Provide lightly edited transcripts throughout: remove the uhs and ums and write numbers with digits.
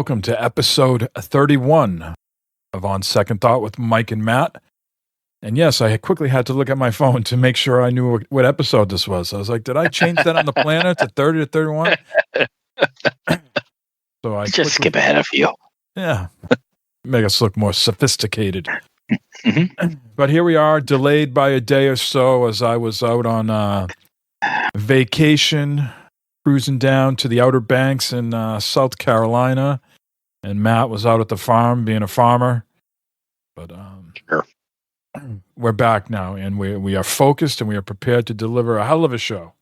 welcome to episode 31 of On Second Thought with Mike and Matt. And yes, I quickly had to look at my phone to make sure I knew what episode this was. I was like, did I change that on the planner to 30 to 31? So I just skip ahead a few. Yeah, make us look more sophisticated. Mm-hmm. But here we are, delayed by a day or so as I was out on vacation, cruising down to the Outer Banks in South Carolina. And Matt was out at the farm being a farmer. But sure. We're back now, and we are focused, and we are prepared to deliver a hell of a show.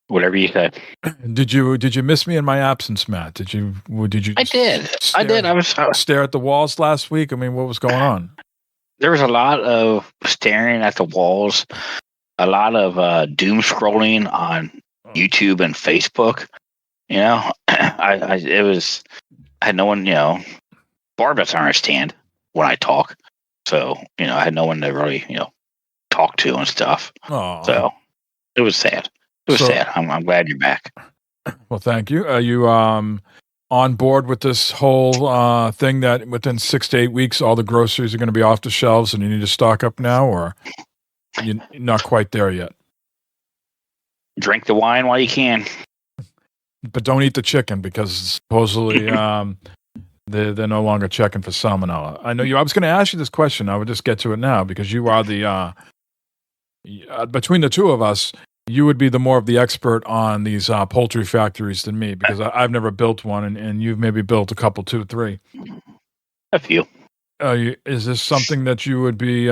Whatever you say. Did you miss me in my absence, Matt? Did you? I did. I was stare at the walls last week. I mean, what was going on? There was a lot of staring at the walls, a lot of doom scrolling on YouTube and Facebook. You know, I had no one. You know, Barb doesn't understand when I talk. So, I had no one to really, talk to and stuff. Aww. So it was sad. It was sad. I'm glad you're back. Well, thank you. Are you on board with this whole thing that within 6 to 8 weeks, all the groceries are going to be off the shelves and you need to stock up now, or you're not quite there yet? Drink the wine while you can. But don't eat the chicken because supposedly they're no longer checking for salmonella. I know you. I was going to ask you this question. I would just get to it now because you are the between the two of us, you would be the more of the expert on these poultry factories than me because I've never built one, and you've maybe built a couple, 2 or 3. A few. Is this something that you would be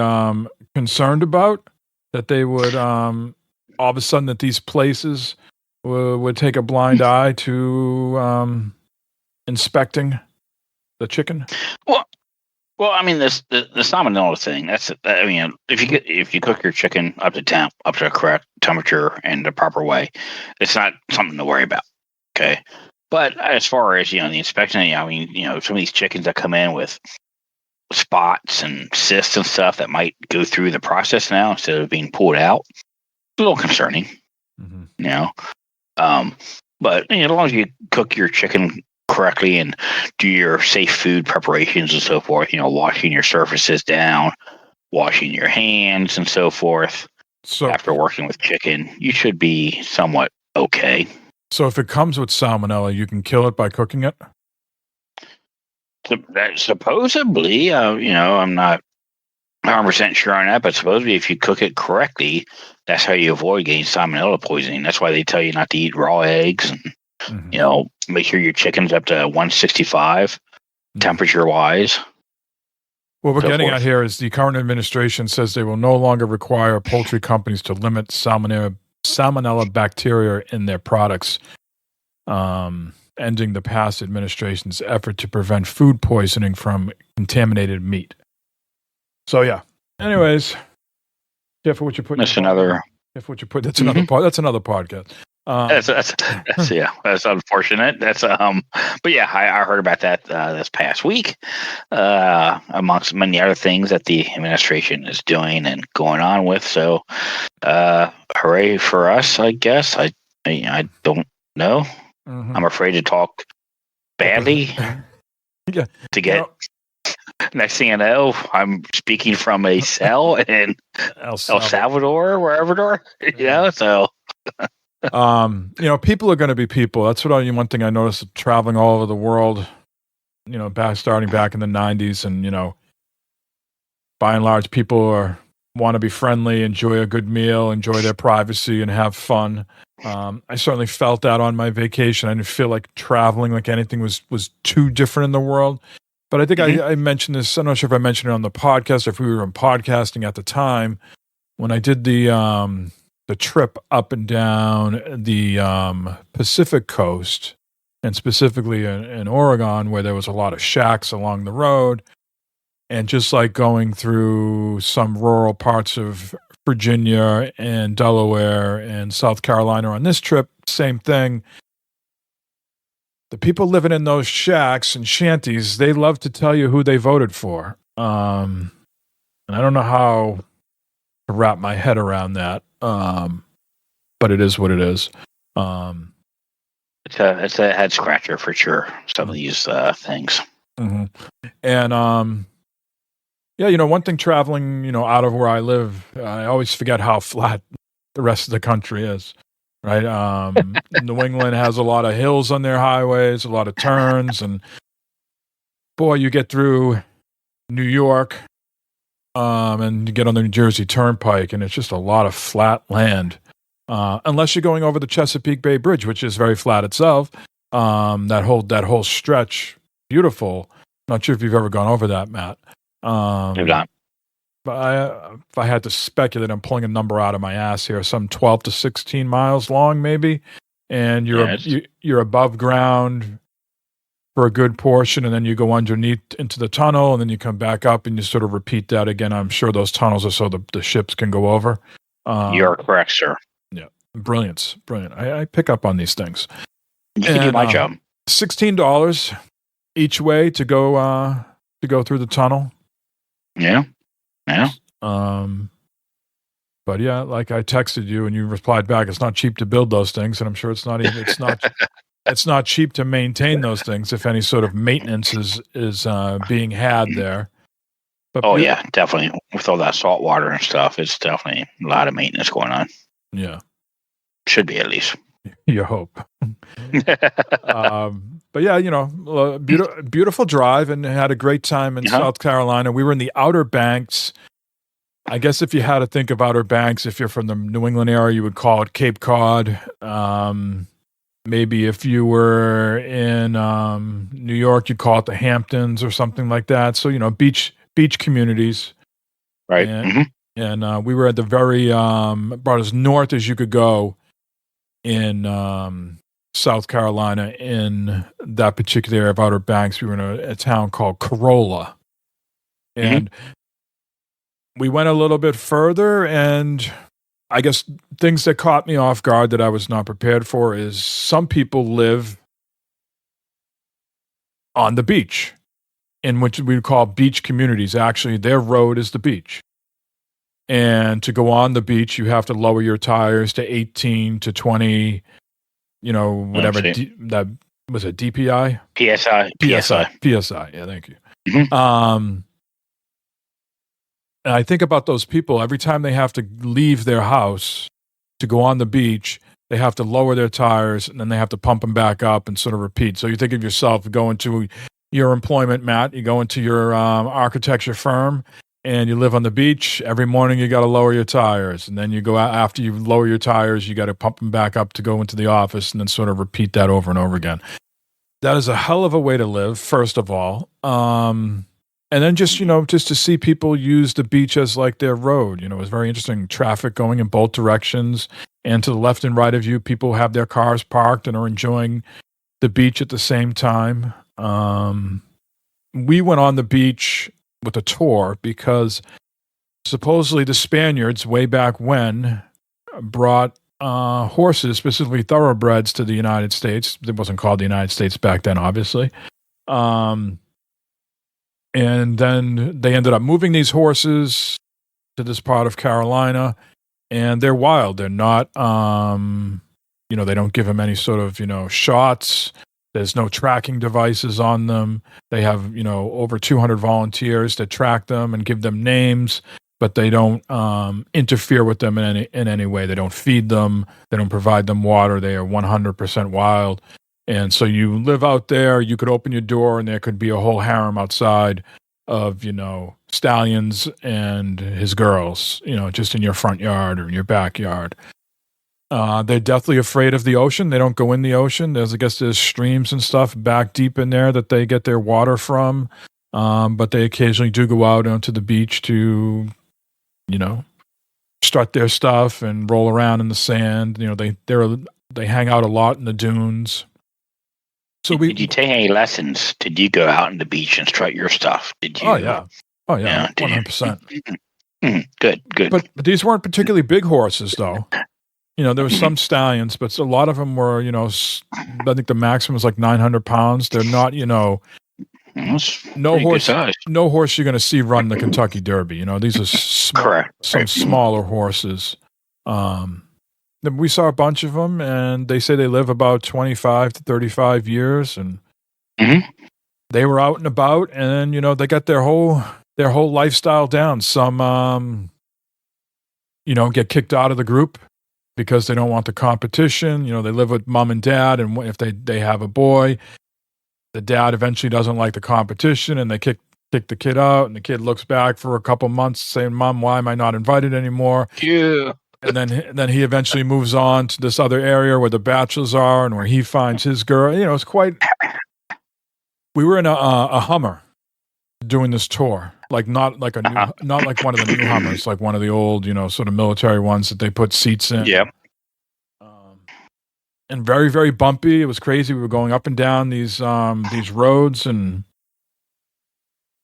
concerned about? That they would all of a sudden that these places would take a blind eye to inspecting the chicken? Well, I mean, the salmonella thing. If you cook your chicken up to the correct temperature and the proper way, it's not something to worry about. Okay, but as far as the inspection, some of these chickens that come in with spots and cysts and stuff that might go through the process now instead of being pulled out, it's a little concerning. Mm-hmm. But as long as you cook your chicken correctly and do your safe food preparations and so forth, washing your surfaces down, washing your hands and so forth. So after working with chicken, you should be somewhat okay. So if it comes with salmonella, you can kill it by cooking it? Supposedly, I'm not 100% sure on that, but supposedly if you cook it correctly, that's how you avoid getting salmonella poisoning. That's why they tell you not to eat raw eggs and make sure your chicken's up to 165 temperature wise. What we're getting at here is the current administration says they will no longer require poultry companies to limit salmonella bacteria in their products, ending the past administration's effort to prevent food poisoning from contaminated meat. So yeah. Anyways, careful what you put. That's another. Careful what you put. That's another part. That's another podcast. That's unfortunate. That's but yeah, I heard about that this past week, amongst many other things that the administration is doing and going on with. So, hooray for us, I guess. I don't know. Mm-hmm. I'm afraid to talk badly. Yeah. To get. Next thing I know, I'm speaking from a cell in El Salvador, wherever. So. People are going to be people. That's one thing I noticed traveling all over the world, starting back in the 90s. And, by and large, people want to be friendly, enjoy a good meal, enjoy their privacy, and have fun. I certainly felt that on my vacation. I didn't feel like traveling like anything was too different in the world. But I think I mentioned this. I'm not sure if I mentioned it on the podcast or if we were in podcasting at the time when I did the trip up and down the Pacific coast, and specifically in Oregon, where there was a lot of shacks along the road, and just like going through some rural parts of Virginia and Delaware and South Carolina on this trip, same thing. The people living in those shacks and shanties, they love to tell you who they voted for. And I don't know how to wrap my head around that. But it is what it is. It's a head scratcher for sure. Some of these things. Mm-hmm. And yeah, one thing traveling, out of where I live, I always forget how flat the rest of the country is. Right? New England has a lot of hills on their highways, a lot of turns, and boy, you get through New York, and you get on the New Jersey Turnpike, and it's just a lot of flat land. Unless you're going over the Chesapeake Bay Bridge, which is very flat itself. That whole stretch, beautiful. Not sure if you've ever gone over that, Matt. You've not. But if I had to speculate, I'm pulling a number out of my ass here, some 12 to 16 miles long, maybe. And you're above ground for a good portion, and then you go underneath into the tunnel, and then you come back up, and you sort of repeat that again. I'm sure those tunnels are so the ships can go over. You're correct, sir. Yeah, brilliant. I pick up on these things. You can do my job. $16 each way to go through the tunnel. Yeah. But yeah, like I texted you and you replied back, it's not cheap to build those things, and I'm sure it's not cheap to maintain those things if any sort of maintenance is being had there. But yeah, definitely. With all that salt water and stuff, it's definitely a lot of maintenance going on. Yeah. Should be, at least. You hope. But yeah, beautiful drive, and had a great time in South Carolina. We were in the Outer Banks. I guess if you had to think of Outer Banks, if you're from the New England area, you would call it Cape Cod. Maybe if you were in New York, you'd call it the Hamptons or something like that. So, beach communities. Right. And we were at the very, about as north as you could go in South Carolina, in that particular area of Outer Banks. We were in a town called Corolla. And we went a little bit further, and I guess things that caught me off guard that I was not prepared for is some people live on the beach, in which we call beach communities. Actually, their road is the beach. And to go on the beach, you have to lower your tires to 18 to 20, whatever. That was a DPI? PSI. Yeah, thank you. And I think about those people, every time they have to leave their house to go on the beach, they have to lower their tires, and then they have to pump them back up and sort of repeat. So you think of yourself going to your employment, Matt, you go into your architecture firm, and you live on the beach. Every morning you got to lower your tires, and then you go out after you lower your tires, you got to pump them back up to go into the office, and then sort of repeat that over and over again. That is a hell of a way to live, first of all. And then just to see people use the beach as like their road, it was very interesting. Traffic going in both directions, and to the left and right of you, people have their cars parked and are enjoying the beach at the same time. We went on the beach with a tour because supposedly the Spaniards, way back when, brought horses, specifically thoroughbreds, to the United States. It wasn't called the United States back then, obviously. And then they ended up moving these horses to this part of Carolina, and they're wild. They're not, they don't give them any sort of, shots. There's no tracking devices on them. They have, over 200 volunteers that track them and give them names, but they don't interfere with them in any way. They don't feed them. They don't provide them water. They are 100% wild. And so you live out there, you could open your door and there could be a whole harem outside of, stallions and his girls, just in your front yard or in your backyard. They're deathly afraid of the ocean. They don't go in the ocean. There's streams and stuff back deep in there that they get their water from. But they occasionally do go out onto the beach to, strut their stuff and roll around in the sand. They hang out a lot in the dunes. So did you take any lessons? Did you go out on the beach and strut your stuff? Did you? Oh yeah, 100%. Good. But these weren't particularly big horses, though. There was some stallions, but a lot of them were, I think the maximum was like 900 pounds. They're not, no horse you're going to see run the Kentucky Derby. These are smaller horses. we saw a bunch of them, and they say they live about 25 to 35 years, and they were out and about, and they got their whole lifestyle down. Some get kicked out of the group because they don't want the competition. They live with mom and dad, and if they have a boy, the dad eventually doesn't like the competition, and they kick the kid out, and the kid looks back for a couple months saying, "Mom, why am I not invited anymore?" Yeah. And then he eventually moves on to this other area where the bachelors are, and where he finds his girl. It's quite. We were in a Hummer doing this tour, like not like not like one of the new Hummers, like one of the old, sort of military ones that they put seats in. Yep. And very, very bumpy. It was crazy. We were going up and down these roads, and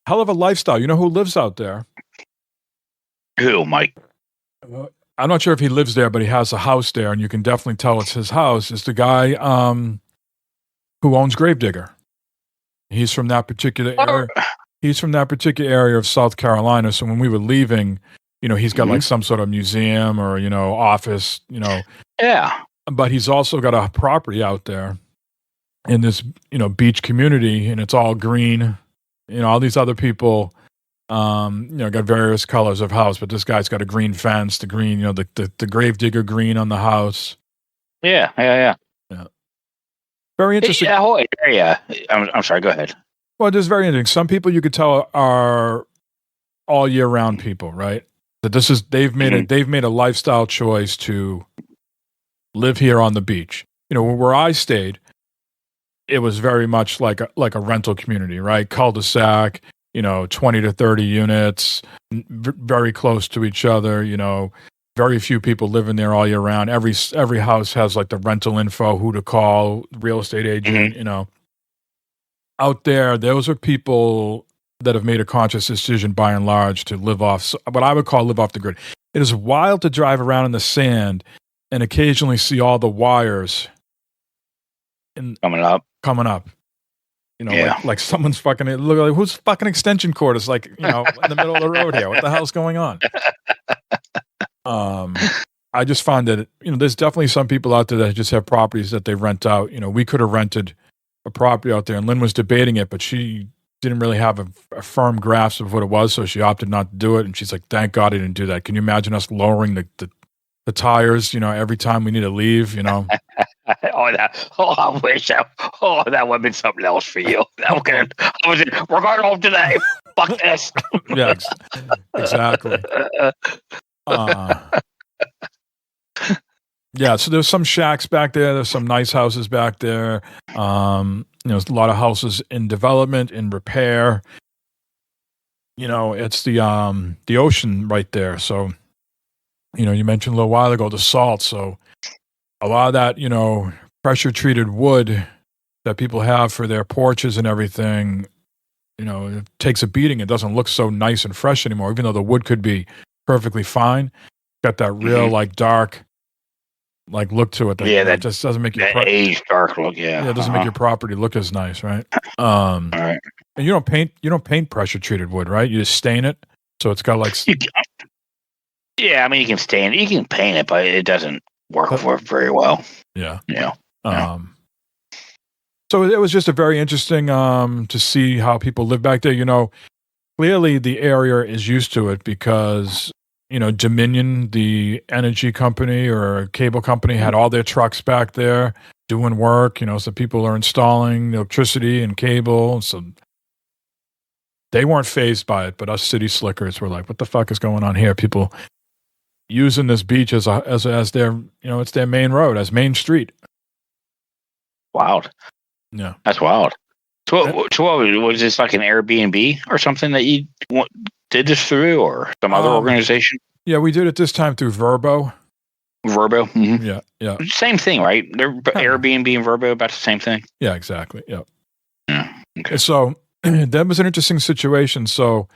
hell of a lifestyle. You know who lives out there? Who, Mike? I'm not sure if he lives there, but he has a house there, and you can definitely tell it's his house. It's the guy who owns Gravedigger. He's from that particular area. He's from that particular area of South Carolina. So when we were leaving, he's got like some sort of museum or office. Yeah. But he's also got a property out there in this beach community, and it's all green. All these other people, got various colors of house, but this guy's got a green fence, the green, the Gravedigger green on the house. Yeah. Very interesting. That whole area. I'm sorry. Go ahead. Well, it is very interesting. Some people you could tell are all year round people, right? That they've made a lifestyle choice to live here on the beach. Where I stayed, it was very much like a rental community, right? Cul-de-sac, 20 to 30 units, very close to each other, very few people living there all year round. Every house has like the rental info, who to call, real estate agent, Out there, those are people that have made a conscious decision by and large to live off what I would call live off the grid. It is wild to drive around in the sand and occasionally see all the wires coming up. Like someone's fucking look like whose fucking extension cord is like, in the middle of the road here. What the hell's going on? I just find that, there's definitely some people out there that just have properties that they rent out. We could have rented a property out there, and Lynn was debating it, but she didn't really have a firm grasp of what it was, so she opted not to do it. And she's like, thank God I didn't do that. Can you imagine us lowering the tires, every time we need to leave, I wish that would have been something else for you. Okay. We're going home today. Fuck this. Yeah, exactly. Yeah, so there's some shacks back there. There's some nice houses back there. There's a lot of houses in development, in repair. It's the ocean right there. So, you mentioned a little while ago the salt. So a lot of that, pressure treated wood that people have for their porches and everything, it takes a beating. It doesn't look so nice and fresh anymore, even though the wood could be perfectly fine. Got that real like dark look to it. That just doesn't make your aged dark look. Yeah, it doesn't make your property look as nice, right? All right. And you don't paint pressure treated wood, right? You just stain it, so it's got like. Yeah, I mean you can stain it, you can paint it, but it doesn't work for it very well. Yeah. So it was just a very interesting to see how people live back there. Clearly the area is used to it because. Dominion, the energy company or cable company, had all their trucks back there doing work, so people are installing electricity and cable. So they weren't fazed by it, but us city slickers were like, what the fuck is going on here? People using this beach as their, it's their main road, as Main Street. Wild. Yeah. That's wild. So what was this, like an Airbnb or something that you did this through, or some other organization? Yeah, we did it this time through Verbo. Mm-hmm. Yeah. Same thing, right? They're Airbnb and Verbo about the same thing. Yeah, exactly. Yep. Yeah. Okay. So that was an interesting situation. So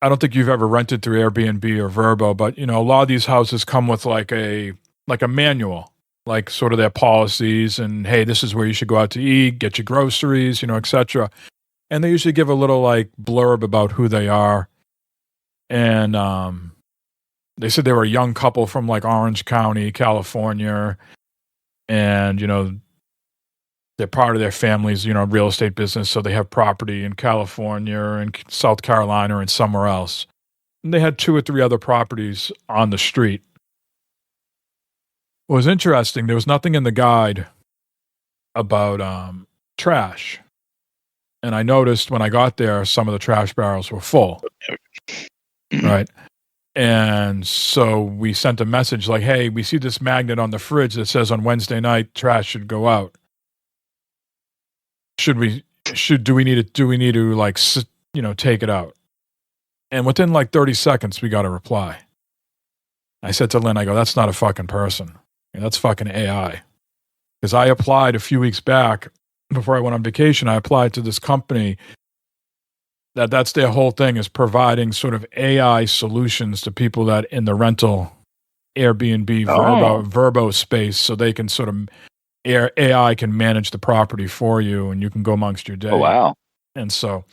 I don't think you've ever rented through Airbnb or Verbo, but a lot of these houses come with like a manual, like sort of their policies, and hey, this is where you should go out to eat, get your groceries, etc. And they usually give a little like blurb about who they are. And they said they were a young couple from like Orange County, California, and they're part of their family's real estate business, so they have property in California and South Carolina and somewhere else. And they had 2 or 3 other properties on the street. What was interesting, there was nothing in the guide about trash. And I noticed when I got there, some of the trash barrels were full. Right? And so we sent a message like, hey, we see this magnet on the fridge that says on Wednesday night, trash should go out. Do we need to like, take it out? And within like 30 seconds, we got a reply. I said to Lynn, I go, that's not a fucking person. That's fucking AI. Because I applied a few weeks back before I went on vacation. I applied to this company that's their whole thing, is providing sort of AI solutions to people that in the rental Airbnb Verbo space, so they can sort of AI can manage the property for you, and you can go amongst your day. Oh wow! And so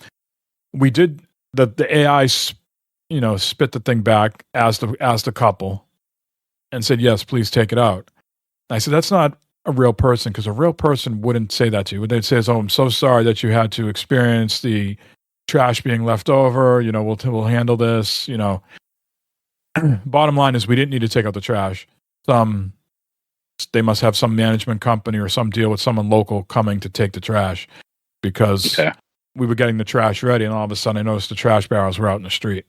we did the AI, spit the thing back, asked the couple, and said, yes, please take it out. I said, that's not a real person, because a real person wouldn't say that to you. They'd say, oh, I'm so sorry that you had to experience the trash being left over. We'll handle this. Bottom line is, we didn't need to take out the trash. They must have some management company or some deal with someone local coming to take the trash, because we were getting the trash ready, and all of a sudden I noticed the trash barrels were out in the street.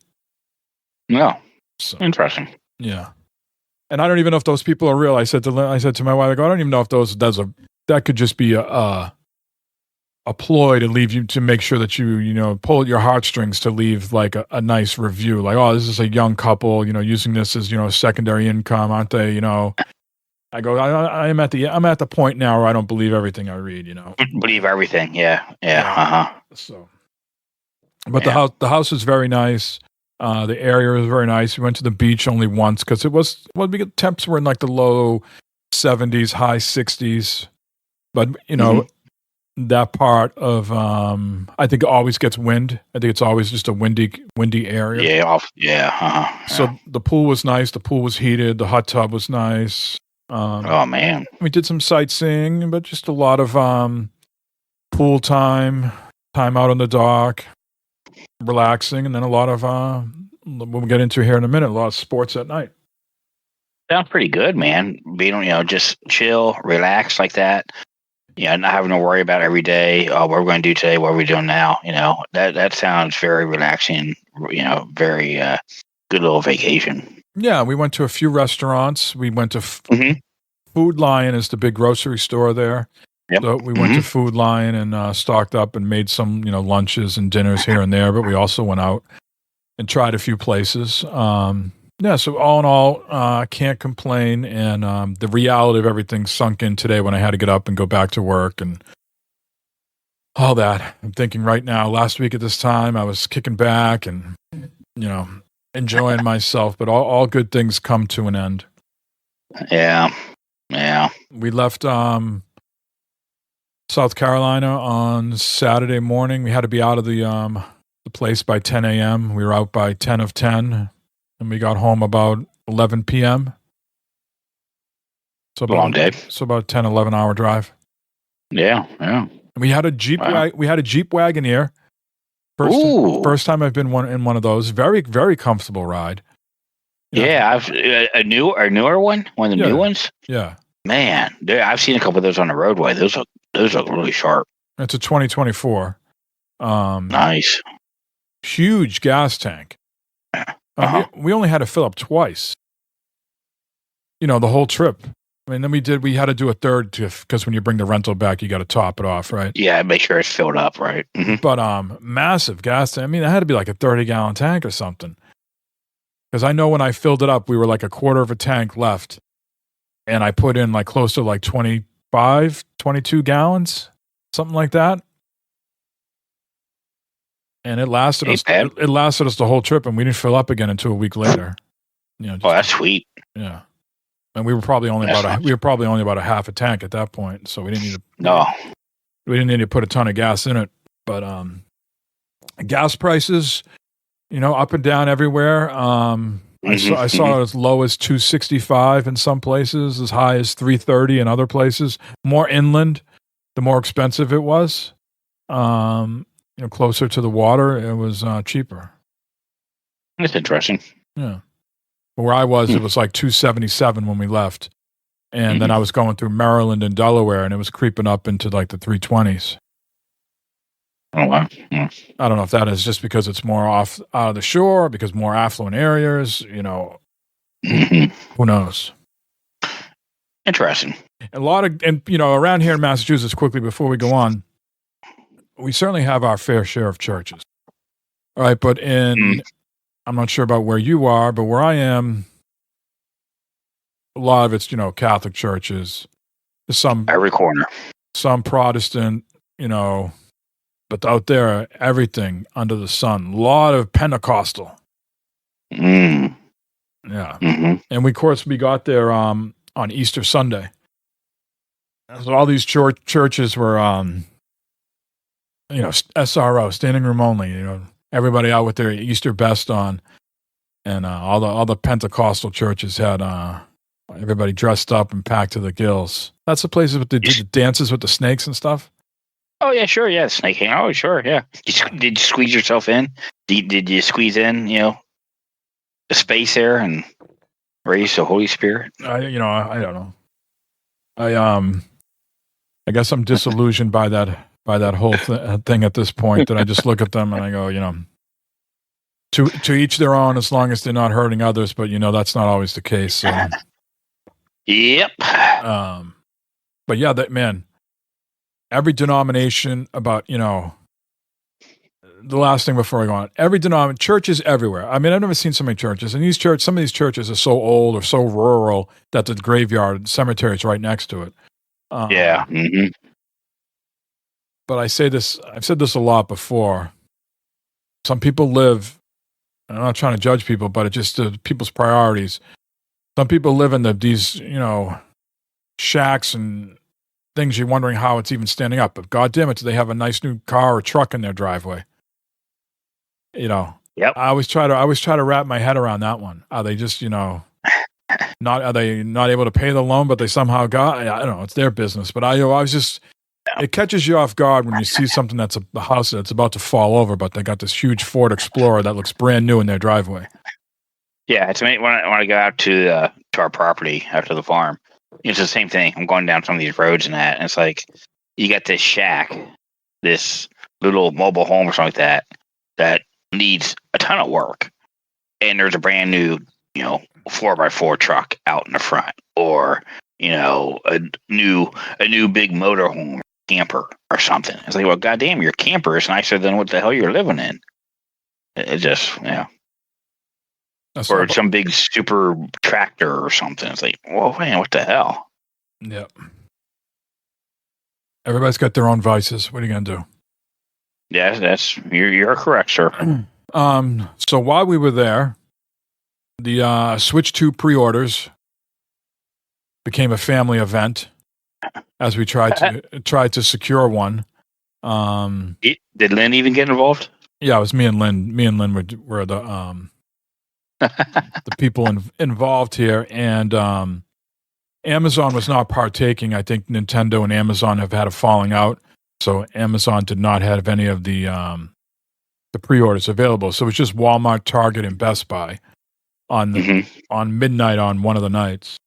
No, so, interesting. Yeah. And I don't even know if those people are real. I said to my wife, I go, I don't even know if that could just be a ploy to leave you, to make sure that you pull at your heartstrings to leave like a nice review. Like, oh, this is a young couple, using this as, secondary income, aren't they? I go, I'm at the point now where I don't believe everything I read, Believe everything. Yeah. So, but the house is very nice. The area is very nice. We went to the beach only once, because temps were in like the low 70s, high 60s. But, that part of, I think it always gets wind. I think it's always just a windy area. Yeah. So the pool was nice. The pool was heated. The hot tub was nice. Oh man. We did some sightseeing, but just a lot of pool time out on the dock, relaxing, and then a lot of we'll get into here in a minute, a lot of sports at night. Sounds pretty good, man. Being, just chill, relax like that. Yeah, not having to worry about every day. Oh, what we're going to do today? What are we doing now? That sounds very relaxing. Very good little vacation. Yeah, we went to a few restaurants. We went to Food Lion, is the big grocery store there. Yep. So we went to Food Lion and stocked up and made some, lunches and dinners here and there. But we also went out and tried a few places. So all in all, can't complain. And the reality of everything sunk in today when I had to get up and go back to work and all that. I'm thinking right now, last week at this time, I was kicking back and, enjoying myself. But all good things come to an end. Yeah. We left South Carolina on Saturday morning. We had to be out of the place by 10 a.m. We were out by 10 of 10. And we got home about 11 p.m. So about, long day. So about a 10, 11 hour drive. Yeah. And we had a Jeep. We had a Jeep Wagoneer. First time I've been in one of those. Very, very comfortable ride. Yeah, I've a newer one. One of the new ones. Yeah. Man, I've seen a couple of those on the roadway. Those look really sharp. It's a 2024. Nice. Huge gas tank. We only had to fill up twice. The whole trip. I mean, then we had to do a third because when you bring the rental back, you got to top it off, right? Yeah, make sure it's filled up, right? Mm-hmm. But massive gas tank. I mean, it had to be like a 30-gallon tank or something. Because I know when I filled it up, we were like a quarter of a tank left. And I put in like close to like 25, 22 gallons, something like that. And it lasted us. It lasted us the whole trip, and we didn't fill up again until a week later. That's sweet. Yeah, and we were probably only about a half a tank at that point, so we didn't need to. No, we didn't need to put a ton of gas in it. But gas prices, up and down everywhere. I saw it as low as 265 in some places, as high as 330 in other places. More inland, the more expensive it was. Closer to the water, it was cheaper. That's interesting. Yeah. Where I was, it was like 277 when we left. And then I was going through Maryland and Delaware, and it was creeping up into like the 320s. Oh, wow. Yeah. I don't know if that is just because it's more off out of the shore, because more affluent areas, who knows? Interesting. Around here in Massachusetts, quickly before we go on, we certainly have our fair share of churches. All right, but I'm not sure about where you are, but where I am, a lot of it's, Catholic churches. There's some every corner. Some Protestant, but out there, everything under the sun. A lot of Pentecostal. Mm. Yeah. Mm-hmm. And we got there on Easter Sunday. So all these churches were, SRO, standing room only, everybody out with their Easter best on. And all the Pentecostal churches had everybody dressed up and packed to the gills. That's the places with the dances with the snakes and stuff. Oh yeah, sure, yeah, snaking. Oh sure, yeah. Did you squeeze yourself in? Did you squeeze in? The space there and raise the Holy Spirit. I don't know. I guess I'm disillusioned by that whole thing at this point. That I just look at them and I go, to each their own, as long as they're not hurting others. But that's not always the case. So. Yep. But yeah, man. Every denomination about, the last thing before I go on, every denomination, churches everywhere. I mean, I've never seen so many churches. And some of these churches are so old or so rural that the graveyard cemetery is right next to it. Yeah. Mm-hmm. But I've said this a lot before. Some people live, and I'm not trying to judge people, but it's just people's priorities. Some people live in these, shacks and things you're wondering how it's even standing up. But God damn it, do they have a nice new car or truck in their driveway? Yep. I always try to wrap my head around that one. Are they just, are they not able to pay the loan, but they somehow got, I don't know, it's their business. But I was just, it catches you off guard when you see something that's a house that's about to fall over, but they got this huge Ford Explorer that looks brand new in their driveway. Yeah, it's when I go out to our property after the farm. It's the same thing. I'm going down some of these roads and that, and it's like you got this shack, this little mobile home or something like that needs a ton of work, and there's a brand new 4x4 truck out in the front, or a new big motorhome camper or something. It's like, well, goddamn, your camper is nicer than what the hell you're living in. It just or some big super tractor or something. It's like, whoa, man, what the hell? Yep. Everybody's got their own vices. What are you gonna do? Yeah, you're correct, sir. So while we were there, the Switch 2 pre-orders became a family event as we tried to secure one. Did Lynn even get involved? Yeah, it was me and Lynn. Me and Lynn were the the people involved here, and Amazon was not partaking. I think Nintendo and Amazon have had a falling out, so Amazon did not have any of the pre-orders available. So it was just Walmart, Target, and Best Buy on midnight on one of the nights.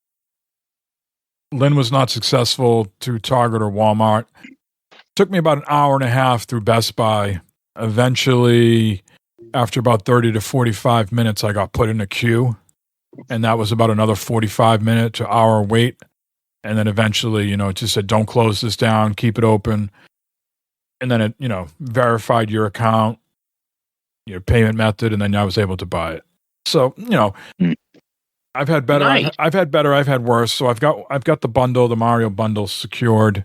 Lynn was not successful through Target or Walmart. Took me about an hour and a half through Best Buy. Eventually, after about 30 to 45 minutes, I got put in a queue, and that was about another 45-minute to hour wait. And then eventually, it just said, don't close this down, keep it open. And then it, verified your account, your payment method, and then I was able to buy it. So, I've had better, nice. I've had better, I've had worse. So I've got the bundle, the Mario bundle secured.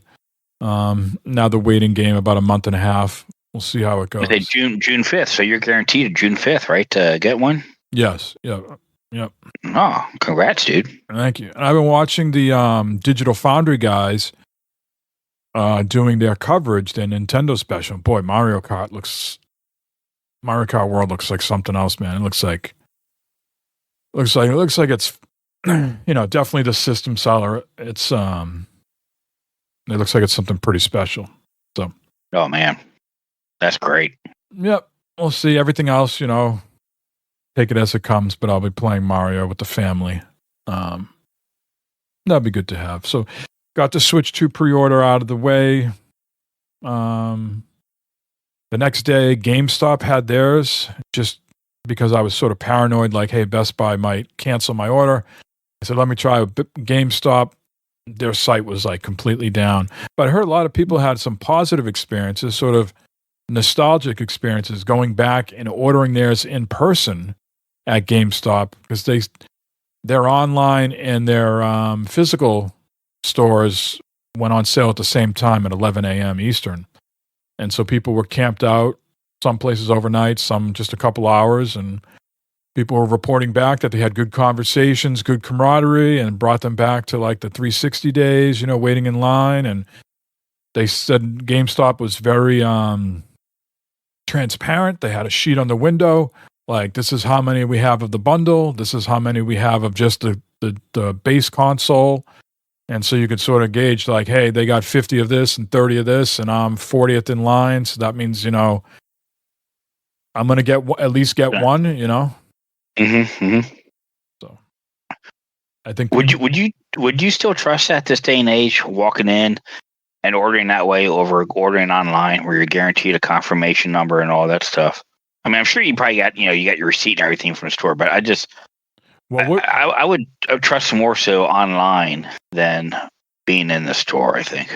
Now the waiting game about a month and a half. We'll see how it goes. June 5th, so you're guaranteed June 5th, right, to get one? Yes. Yep. Oh, congrats, dude. Thank you. And I've been watching the Digital Foundry guys doing their coverage, their Nintendo special. Boy, Mario Kart World looks like something else, man. It looks like Looks like it's definitely the system seller. It's it looks like it's something pretty special. So, oh man, that's great. Yep, we'll see. Everything else, take it as it comes. But I'll be playing Mario with the family. That'd be good to have. So, got the Switch 2 pre-order out of the way. The next day, GameStop had theirs, just because I was sort of paranoid, like, hey, Best Buy might cancel my order. I said, let me try GameStop. Their site was like completely down. But I heard a lot of people had some positive experiences, sort of nostalgic experiences, going back and ordering theirs in person at GameStop, because their online and their physical stores went on sale at the same time at 11 a.m. Eastern. And so people were camped out, some places overnight, some just a couple hours, and people were reporting back that they had good conversations, good camaraderie, and brought them back to like the 360 days, waiting in line. And they said GameStop was very transparent. They had a sheet on the window, like, this is how many we have of the bundle. This is how many we have of just the base console. And so you could sort of gauge, like, hey, they got 50 of this and 30 of this, and I'm 40th in line. So that means, I'm going to at least get one, So I think would you still trust that this day and age, walking in and ordering that way over ordering online, where you're guaranteed a confirmation number and all that stuff? I mean, I'm sure you probably got you got your receipt and everything from the store, but I would trust more so online than being in the store, I think.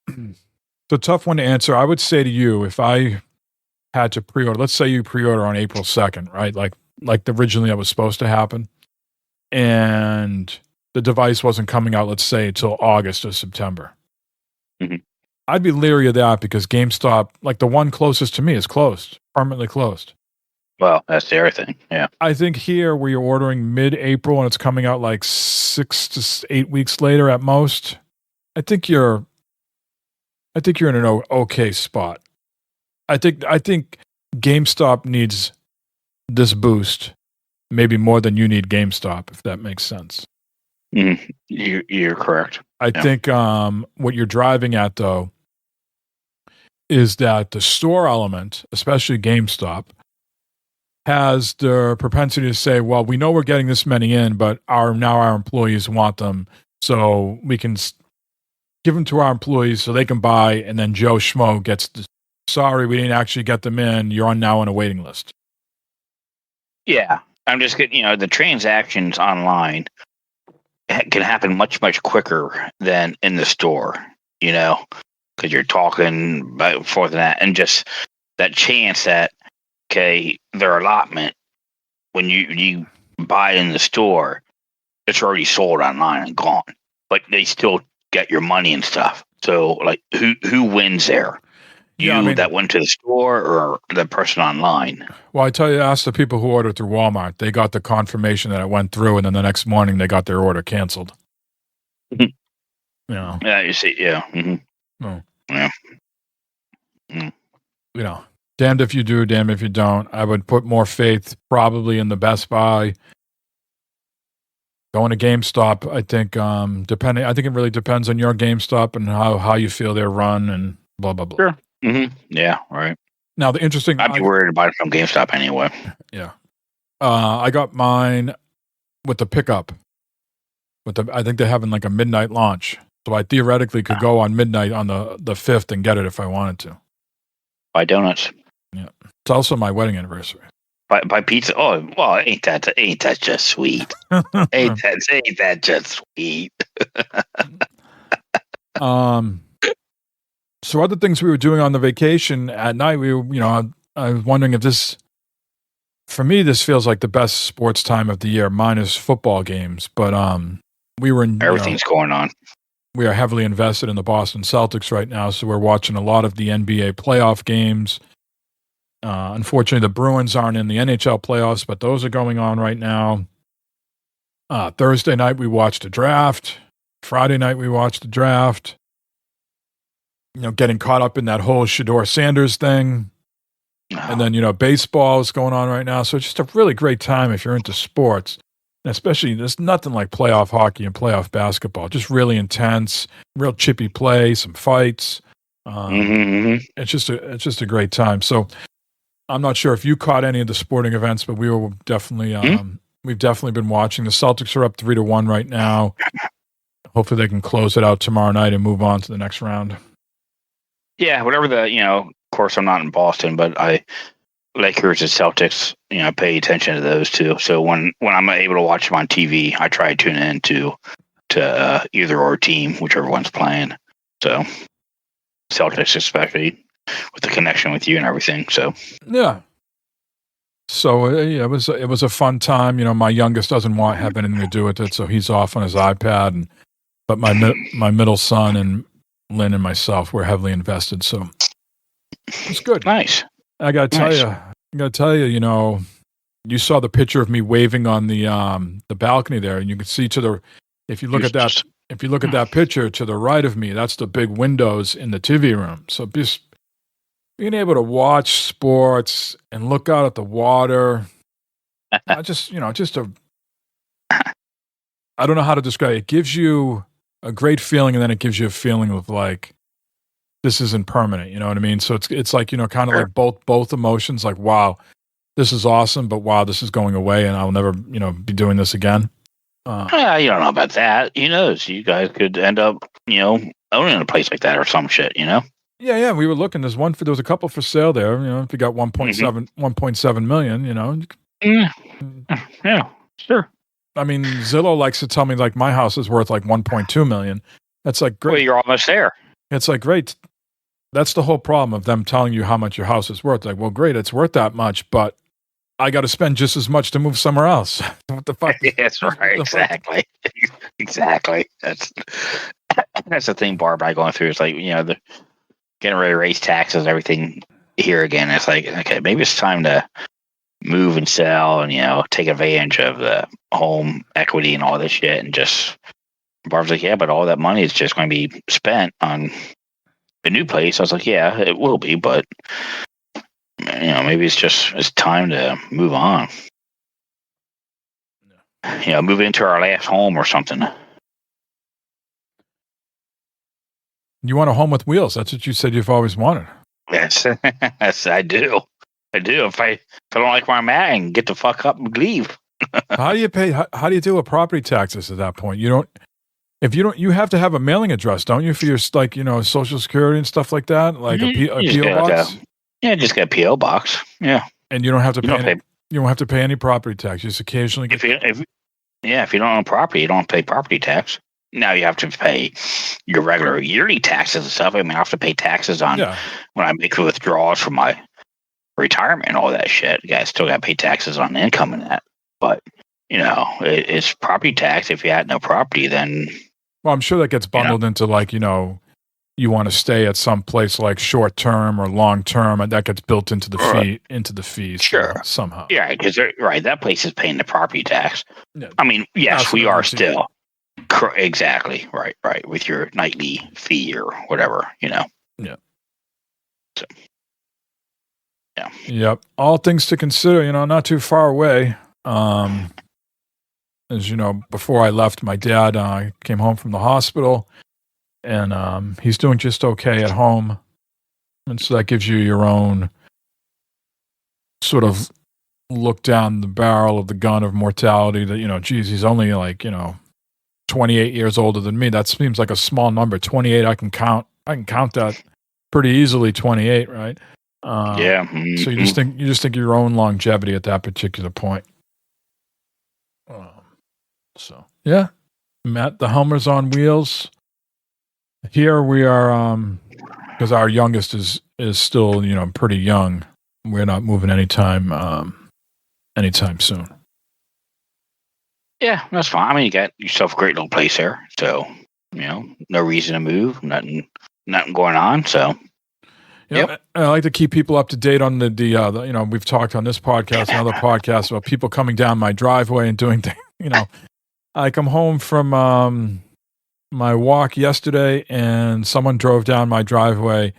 It's a tough one to answer. I would say to you, if I had to pre-order, let's say you pre-order on April 2nd, right? Like originally that was supposed to happen. And the device wasn't coming out, let's say, until August or September. Mm-hmm. I'd be leery of that, because GameStop, like the one closest to me, is closed, permanently closed. Well, that's the other thing. Yeah. I think here, where you're ordering mid-April and it's coming out like 6 to 8 weeks later at most, I think you're in an okay spot. I think GameStop needs this boost, maybe more than you need GameStop, if that makes sense. You're correct. I think what you're driving at, though, is that the store element, especially GameStop, has the propensity to say, well, we know we're getting this many in, but our employees want them, so we can give them to our employees so they can buy, and then Joe Schmo gets sorry, we didn't actually get them in, you're now on a waiting list. Yeah. I'm just getting, the transactions online can happen much, much quicker than in the store, because you're talking back and forth and that, and just that chance that, okay, their allotment, when you buy it in the store, it's already sold online and gone, but they still get your money and stuff. So, like, who wins there? That went to the store, or the person online? Well, I tell you, ask the people who ordered through Walmart. They got the confirmation that it went through, and then the next morning they got their order canceled. Yeah, you see, yeah. Mm-hmm. Oh. Yeah. Mm. Damned if you do, damned if you don't. I would put more faith probably in the Best Buy. Going to GameStop, I think, I think it really depends on your GameStop and how you feel they're run and blah, blah, blah. Sure. Mm-hmm. Yeah, right. Now, the interesting... I'd be worried about it from GameStop anyway. Yeah. I got mine with the pickup. I think they're having like a midnight launch. So I theoretically could go on midnight on the 5th and get it if I wanted to. Buy donuts. Yeah. It's also my wedding anniversary. Buy pizza. Oh, well, ain't that just sweet? ain't that just sweet? So other things we were doing on the vacation at night, I was wondering if this, for me, this feels like the best sports time of the year, minus football games. But we were in everything's going on. We are heavily invested in the Boston Celtics right now, so we're watching a lot of the NBA playoff games. Unfortunately, the Bruins aren't in the NHL playoffs, but those are going on right now. Thursday night, we watched a draft. Friday night, we watched the draft. Getting caught up in that whole Shedeur Sanders thing. And then, baseball is going on right now. So it's just a really great time if you're into sports. And especially, there's nothing like playoff hockey and playoff basketball. Just really intense, real chippy play, some fights. It's just a great time. So I'm not sure if you caught any of the sporting events, but we were definitely we've definitely been watching. The Celtics are up 3-1 right now. Hopefully they can close it out tomorrow night and move on to the next round. Yeah, whatever of course I'm not in Boston, but Lakers and Celtics, pay attention to those too. So when I'm able to watch them on TV, I try to tune in to either or team, whichever one's playing. So Celtics, especially with the connection with you and everything. So yeah. So it was a fun time. My youngest doesn't have anything to do with it, so he's off on his iPad. But my middle son and Lynn and myself were heavily invested. So it's good. Nice. I gotta tell you, you saw the picture of me waving on the balcony there, and you can see if you look at that picture to the right of me, that's the big windows in the TV room. So just being able to watch sports and look out at the water, I don't know how to describe it. It gives you a great feeling, and then it gives you a feeling of like, this isn't permanent, you know what I mean? So it's like, kind of like both emotions, like, wow, this is awesome, but wow, this is going away and I'll never, be doing this again. You don't know about that. Who knows? You guys could end up, owning a place like that or some shit, Yeah, we were looking. There was a couple for sale there, if you got 1.7 million, Yeah, sure. I mean, Zillow likes to tell me like my house is worth like 1.2 million. That's like great. Well, you're almost there. It's like great. That's the whole problem of them telling you how much your house is worth. Like, well, great, it's worth that much, but I got to spend just as much to move somewhere else. What the fuck? That's right. Exactly. Exactly. That's the thing, Barb. I going through. It's like they're getting ready to raise taxes and everything here again. It's like, okay, maybe it's time to move and sell and take advantage of the home equity and all this shit. And just Barb's like, yeah, but all that money is just going to be spent on a new place. I was like, yeah, it will be, but maybe it's time to move on. Move into our last home or something. You want a home with wheels? That's what you said you've always wanted. Yes, I do. If I don't like where I'm at, and get the fuck up and leave. How do you pay? How do you do a property taxes at that point? You have to have a mailing address, don't you, for your Social Security and stuff like that, like a PO box. Just get a PO box. Yeah, and you don't have to pay. You don't have to pay any property tax. You just occasionally. If you don't own property, you don't pay property tax. Now you have to pay your regular yearly taxes and stuff. I mean, I have to pay taxes on when I make withdrawals from my retirement and all that shit. You guys still got to pay taxes on income and that. But it's property tax. If you had no property, then I'm sure that gets bundled into like you want to stay at some place like short term or long term, and that gets built into the fees. Sure, somehow. Yeah, because that place is paying the property tax. Yeah. I mean, yes, we are still exactly right with your nightly fee or whatever. Yeah. So. Yeah. Yep. All things to consider. Not too far away. As you know, before I left, my dad came home from the hospital, and he's doing just okay at home. And so that gives you your own sort of look down the barrel of the gun of mortality that, geez, he's only like, 28 years older than me. That seems like a small number. 28, I can count that pretty easily, 28, right? Yeah. Mm-hmm. So you just think your own longevity at that particular point. So yeah, Matt, the Hummer's on wheels. Here we are, because our youngest is still pretty young. We're not moving anytime soon. Yeah, that's fine. I mean, you got yourself a great little place there, so no reason to move. Nothing going on. So. Yep. I like to keep people up to date on the we've talked on this podcast and other podcasts about people coming down my driveway and doing things. I come home from my walk yesterday, and someone drove down my driveway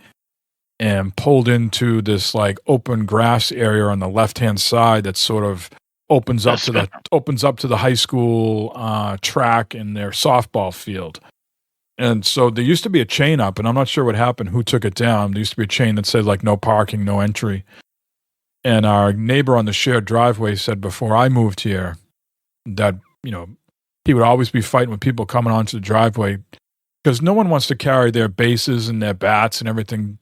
and pulled into this like open grass area on the left-hand side that sort of opens up to the high school track in their softball field. And so there used to be a chain up, and I'm not sure what happened, who took it down. There used to be a chain that said like no parking, no entry. And our neighbor on the shared driveway said before I moved here that, you know, he would always be fighting with people coming onto the driveway because no one wants to carry their bases and their bats and everything.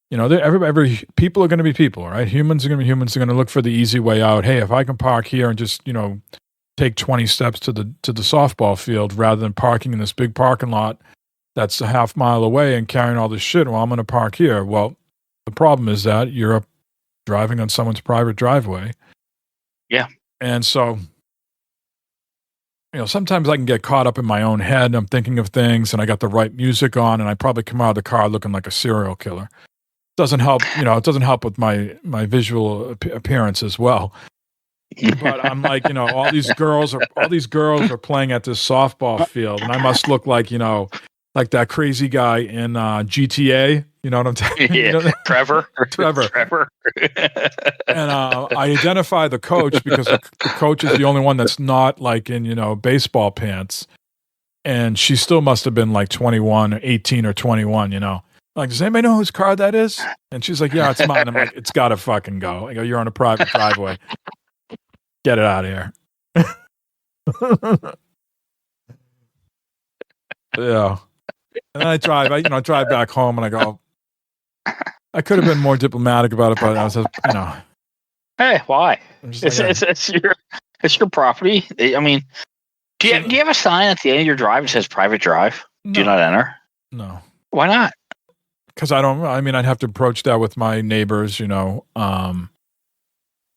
You know, every people are going to be people, right? Humans are going to be humans. They're going to look for the easy way out. Hey, if I can park here and just, you know, take 20 steps to the softball field rather than parking in this big parking lot that's a half mile away and carrying all this shit, well, I'm going to park here. Well, the problem is that you're driving on someone's private driveway. Yeah. And so, you know, sometimes I can get caught up in my own head and I'm thinking of things and I got the right music on and I probably come out of the car looking like a serial killer. Doesn't help, you know, it doesn't help with my visual appearance as well. But I'm like, you know, all these girls are playing at this softball field and I must look like, you know, like that crazy guy in GTA. You know what I'm talking about? Yeah, You know, Trevor. And I identify the coach because the coach is the only one that's not like in, you know, baseball pants. And she still must have been like 21 or 18 or 21, you know. Like, does anybody know whose car that is? And she's like, yeah, it's mine. I'm like, it's got to fucking go. I go, you're on a private driveway. Get it out of here. Yeah. And then I drive back home and I go, I could have been more diplomatic about it, but I was just, you know. Hey, why? It's your property. I mean, do you have a sign at the end of your drive that says private drive? No. Do not enter? No. Why not? Because I'd have to approach that with my neighbors, you know.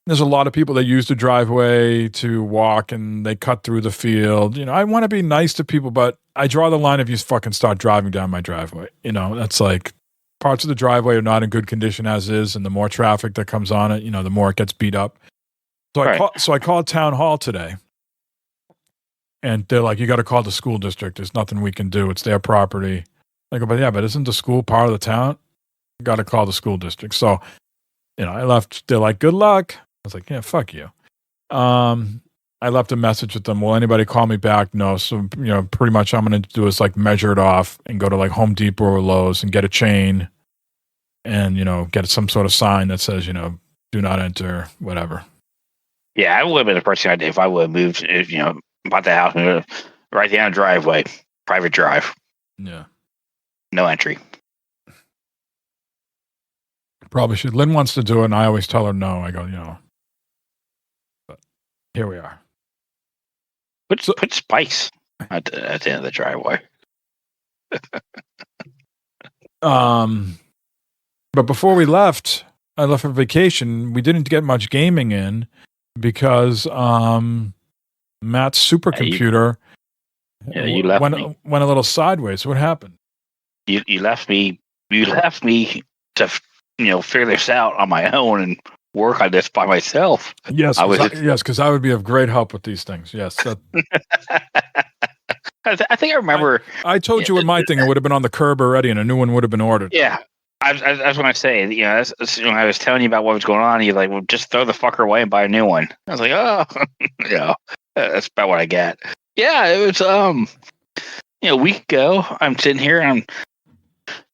There's a lot of people that use the driveway to walk and they cut through the field. You know, I want to be nice to people, but I draw the line if you fucking start driving down my driveway. You know, that's like parts of the driveway are not in good condition as is, and the more traffic that comes on it, you know, the more it gets beat up. So I called town hall today, and they're like, "You got to call the school district. There's nothing we can do. It's their property." I go, but isn't the school part of the town? You got to call the school district. So, you know, I left. They're like, "Good luck." I was like, "Yeah, fuck you." I left a message with them. Will anybody call me back? No. So, you know, pretty much I'm going to do is like measure it off and go to like Home Depot or Lowe's and get a chain and, you know, get some sort of sign that says, you know, do not enter, whatever. Yeah, I would have been the first thing I did if I would have moved, you know, bought the house right down the driveway, private drive. Yeah. No entry. Probably should. Lynn wants to do it and I always tell her no. I go, you know, but here we are. Put spikes at the end of the driveway. But before we left, I left for vacation. We didn't get much gaming in because Matt's supercomputer went a little sideways. What happened? You left me. You left me to, you know, figure this out on my own and work on this by myself. Yes, because I would be of great help with these things. Yes. I think I remember. I told you with my thing, it would have been on the curb already, and a new one would have been ordered. Yeah, that's what I say. You know, when I was telling you about what was going on, you're like, "Well, just throw the fucker away and buy a new one." I was like, "Oh, yeah, that's about what I get." Yeah, it was you know, a week ago. I'm sitting here and I'm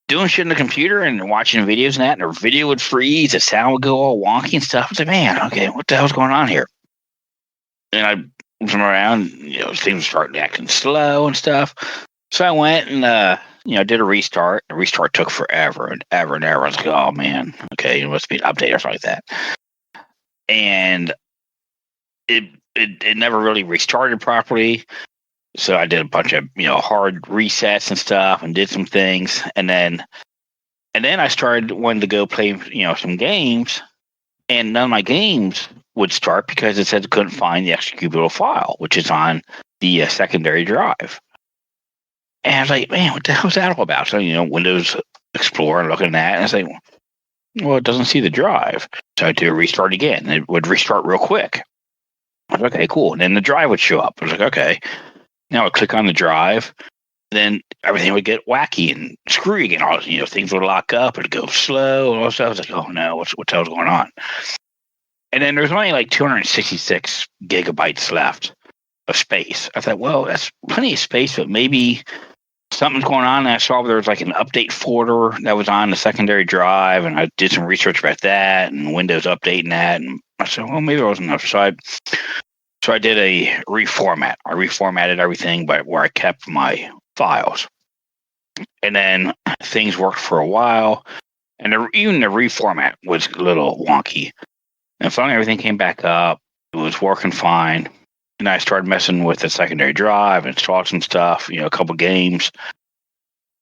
doing shit on the computer and watching videos and that, and the video would freeze, the sound would go all wonky and stuff. I was like, "Man, okay, what the hell's going on here?" And I looked around, you know, things started acting slow and stuff. So I went and you know, did a restart. The restart took forever and ever and ever. I was like, "Oh man, okay, it must be an update or something like that." And it never really restarted properly. So I did a bunch of, you know, hard resets and stuff and did some things. And then I started wanting to go play, you know, some games, and none of my games would start because it said it couldn't find the executable file, which is on the secondary drive. And I was like, "Man, what the hell is that all about?" So, you know, Windows Explorer and looking at that, and I was like, "Well, it doesn't see the drive." So I had to restart again, and it would restart real quick. I was like, "Okay, cool." And then the drive would show up. I was like, "Okay." Now I click on the drive. then everything would get wacky and screwy again. All things would lock up, it'd go slow, and all that stuff. I was like, oh no, what the hell's going on? And then there's only like 266 gigabytes left of space. I thought, well, that's plenty of space, but maybe something's going on. And I saw there was like an update folder that was on the secondary drive, and I did some research about that and Windows updating that. And I said, well, maybe there wasn't enough. So I did a reformat. I reformatted everything, but where I kept my files. And then things worked for a while, and even the reformat was a little wonky. And finally, everything came back up. It was working fine. And I started messing with the secondary drive, installed some stuff, a couple games,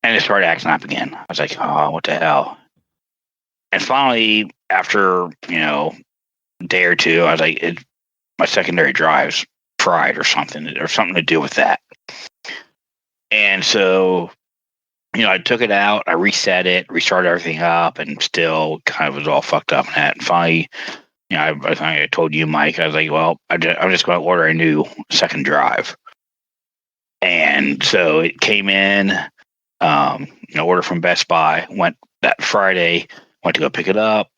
and it started acting up again. I was like, oh, what the hell? And finally, after, a day or two, I was like, my secondary drive's fried or something to do with that. And so, I took it out, I reset it, restarted everything up, and still kind of was all fucked up and that. And finally, I told you, Mike, I was like, well, I'm just going to order a new second drive. And so it came in, order from Best Buy, went that Friday, went to go pick it up,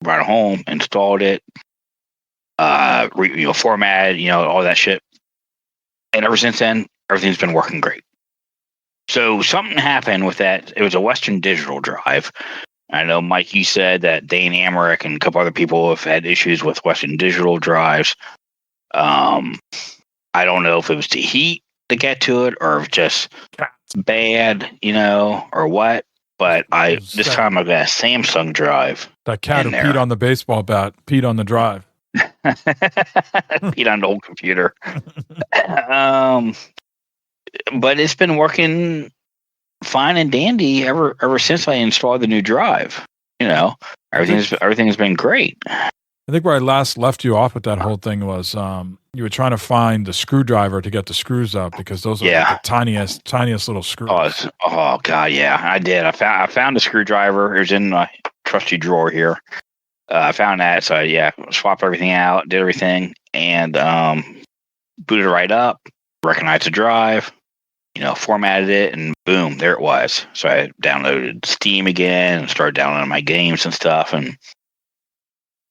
brought it home, installed it, formatted, all that shit. And ever since then, everything's been working great. So something happened with that. It was a Western Digital drive. I know, Mike, you said that Dane Amarick and a couple other people have had issues with Western Digital drives. I don't know if it was the heat to get to it or just bad, or what. But this time I've got a Samsung drive. That cat who peed on the baseball bat, peed on the drive. Peed on the whole computer. But it's been working fine and dandy ever since I installed the new drive. Everything's been great. I think where I last left you off with that whole thing was you were trying to find the screwdriver to get the screws up because those are like the tiniest little screws. Oh god, yeah, I did. I found a screwdriver. It was in my trusty drawer here. I found that, so swapped everything out, did everything, and booted it right up. Recognized the drive. Formatted it, and boom, there it was. So I downloaded Steam again and started downloading my games and stuff, and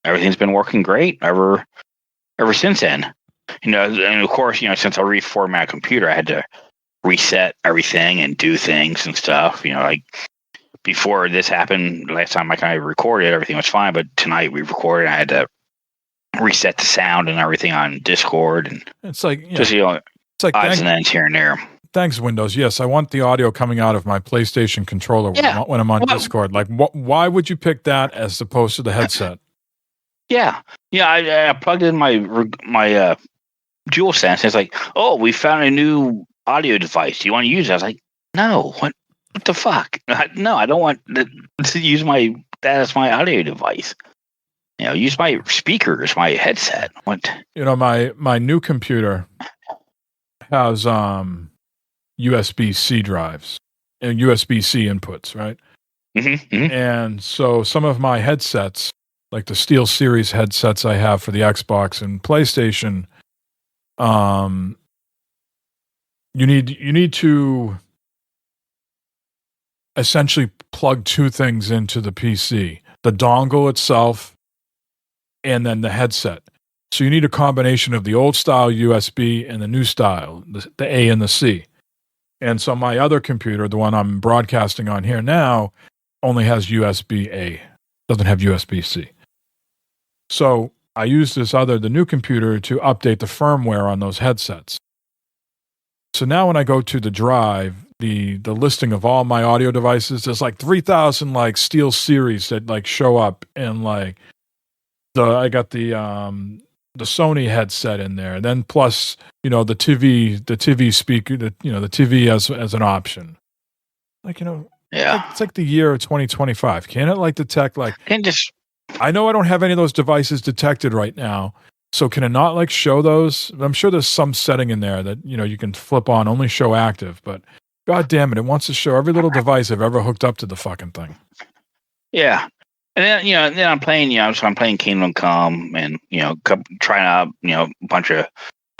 everything's been working great ever since then. And of course, since I reformatted my computer, I had to reset everything and do things and stuff. Like before this happened, last time I kind of recorded, everything was fine, but tonight we recorded, I had to reset the sound and everything on Discord, and it's like it's like odds and ends here and there. Thanks, Windows. Yes, I want the audio coming out of my PlayStation controller when I'm on Discord. Like, why would you pick that as opposed to the headset? Yeah. I plugged in my DualSense. It's like, oh, we found a new audio device. Do you want to use it? I was like, no. What the fuck? No, I don't want to use that as my audio device. Use my speakers, my headset. What? My new computer has USB-C drives and USB-C inputs, right? Mm-hmm, mm-hmm. And so some of my headsets, like the Steel Series headsets I have for the Xbox and PlayStation, you need to essentially plug two things into the PC: the dongle itself, and then the headset. So you need a combination of the old style USB and the new style, the A and the C. And so my other computer, the one I'm broadcasting on here now, only has USB-A, doesn't have USB-C. So I use the new computer to update the firmware on those headsets. So now when I go to the drive, the listing of all my audio devices, there's like 3,000 like Steel Series that like show up, and like I got the Sony headset in there, then plus the TV speaker, the TV as an option. It's like the year of 2025. Can it like detect like? I know I don't have any of those devices detected right now, so can it not like show those? I'm sure there's some setting in there that you can flip on only show active, but god damn it wants to show every little device I've ever hooked up to the fucking thing. Yeah. And then, I'm playing, so I'm playing Kingdom Come and, trying out, a bunch of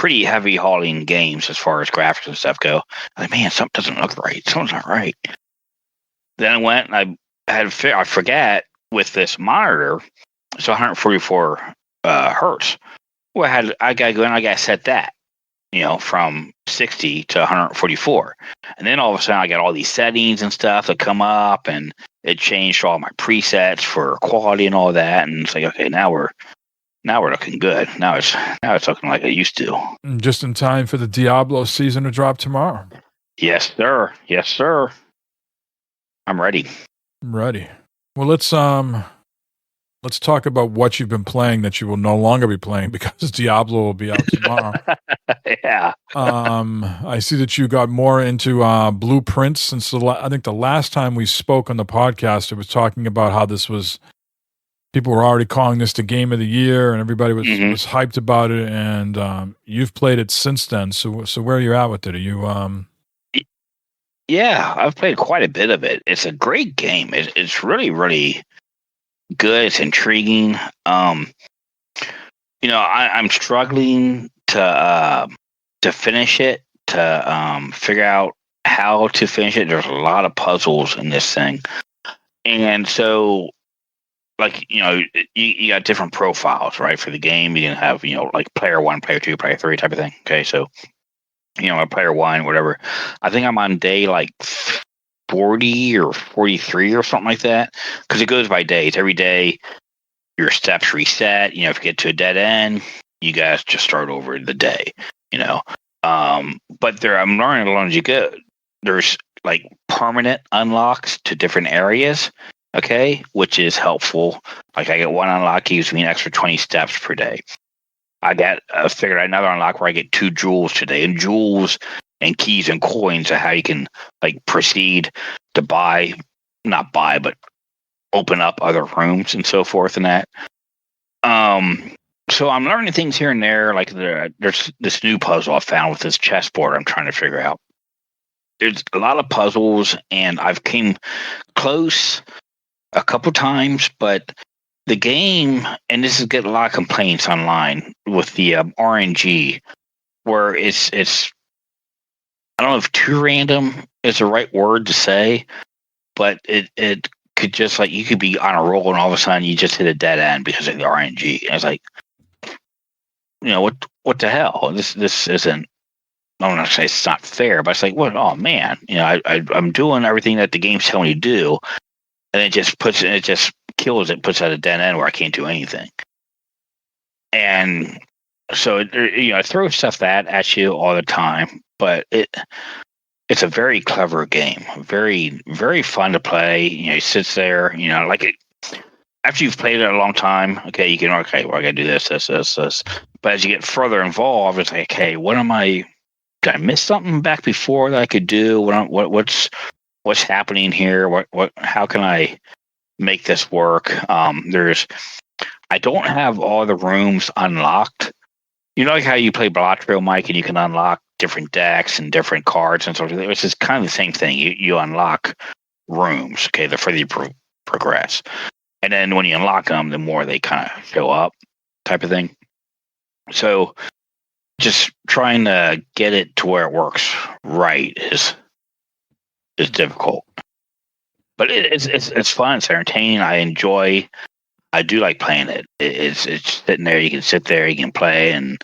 pretty heavy hauling games as far as graphics and stuff go. I'm like, man, something doesn't look right. Something's not right. Then I went and I forgot with this monitor, it's 144 hertz. Well, I got to go in, I got to set that, from 60 to 144. And then all of a sudden I got all these settings and stuff that come up, and it changed all my presets for quality and all that. And it's like, okay, now we're looking good. Now it's looking like it used to. Just in time for the Diablo season to drop tomorrow. Yes, sir. Yes, sir. I'm ready. I'm ready. Well, let's talk about what you've been playing that you will no longer be playing because Diablo will be out tomorrow. Yeah. I see that you got more into Blueprints since I think the last time we spoke on the podcast, it was talking about how this was. People were already calling this the game of the year, and everybody was hyped about it. And you've played it since then. So where are you at with it? Are you? Yeah, I've played quite a bit of it. It's a great game. It's really, really good. It's intriguing. I'm struggling to finish it, to figure out how to finish it. There's a lot of puzzles in this thing, and so. Like, you got different profiles, right, for the game. You can have, like player 1, player 2, player 3 type of thing. Okay, so, player 1, whatever. I think I'm on day like 40 or 43 or something like that, because it goes by days. Every day, your steps reset. If you get to a dead end, you guys just start over the day, But I'm learning along as you go. There's like permanent unlocks to different areas. Okay, which is helpful. Like I get one unlock, gives me an extra 20 steps per day. I figured out another unlock where I get 2 jewels today, and jewels and keys and coins are how you can like proceed to not buy, but open up other rooms and so forth and that. So I'm learning things here and there. Like there's this new puzzle I found with this chessboard I'm trying to figure out. There's a lot of puzzles, and I've came close a couple times, but the game, and this is getting a lot of complaints online with the RNG, where it's I don't know if too random is the right word to say, but it could just like you could be on a roll and all of a sudden you just hit a dead end because of the RNG. And it's like, what the hell? This isn't. I'm not saying it's not fair, but it's like, what? Oh man, I'm doing everything that the game's telling me to do. And it just puts at a dead end where I can't do anything. And so, I throw stuff at you all the time, but it's a very clever game, very, very fun to play. It sits there, like it. After you've played it a long time, okay, you can, well, I got to do this. But as you get further involved, it's like, okay, did I miss something back before that I could do? What's happening here? How can I make this work? I don't have all the rooms unlocked. Like how you play Blattreo, Mike, and you can unlock different decks and different cards and sort of. It's just kind of the same thing. You unlock rooms, okay, the further you progress, and then when you unlock them, the more they kind of show up, type of thing. So, just trying to get it to where it works right is difficult, but it's fun. It's entertaining. I do like playing it. It's sitting there. You can sit there. You can play and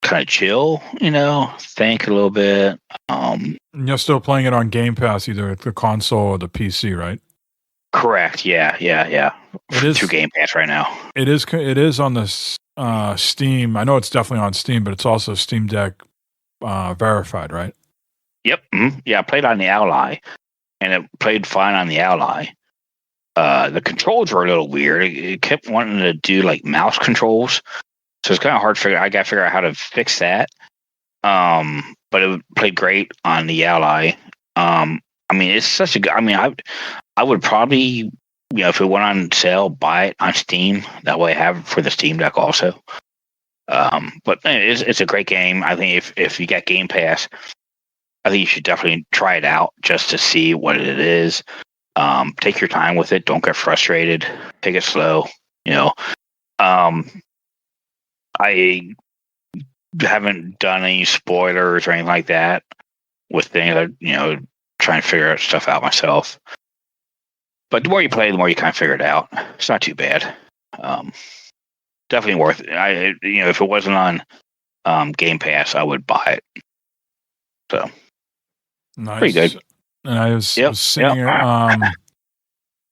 kind of chill. Think a little bit. You're still playing it on Game Pass, either the console or the PC, right? Correct. Yeah. It is through Game Pass right now. It is on the Steam. I know it's definitely on Steam, but it's also Steam Deck verified, right? Yep. Mm-hmm. Yeah, I played on the Ally, and it played fine on the Ally. The controls were a little weird. It kept wanting to do like mouse controls, so it's kind of hard to figure. I got to figure out how to fix that. But it played great on the Ally. It's such a good. I would probably, if it went on sale, buy it on Steam. That way, I have it for the Steam Deck also. But it's a great game. I think if you got Game Pass, I think you should definitely try it out just to see what it is. Take your time with it. Don't get frustrated. Take it slow. I haven't done any spoilers or anything like that with things. Trying to figure out stuff out myself. But the more you play, the more you kind of figure it out. It's not too bad. Definitely worth it. If it wasn't on Game Pass, I would buy it. So nice. Pretty good. And I was seeing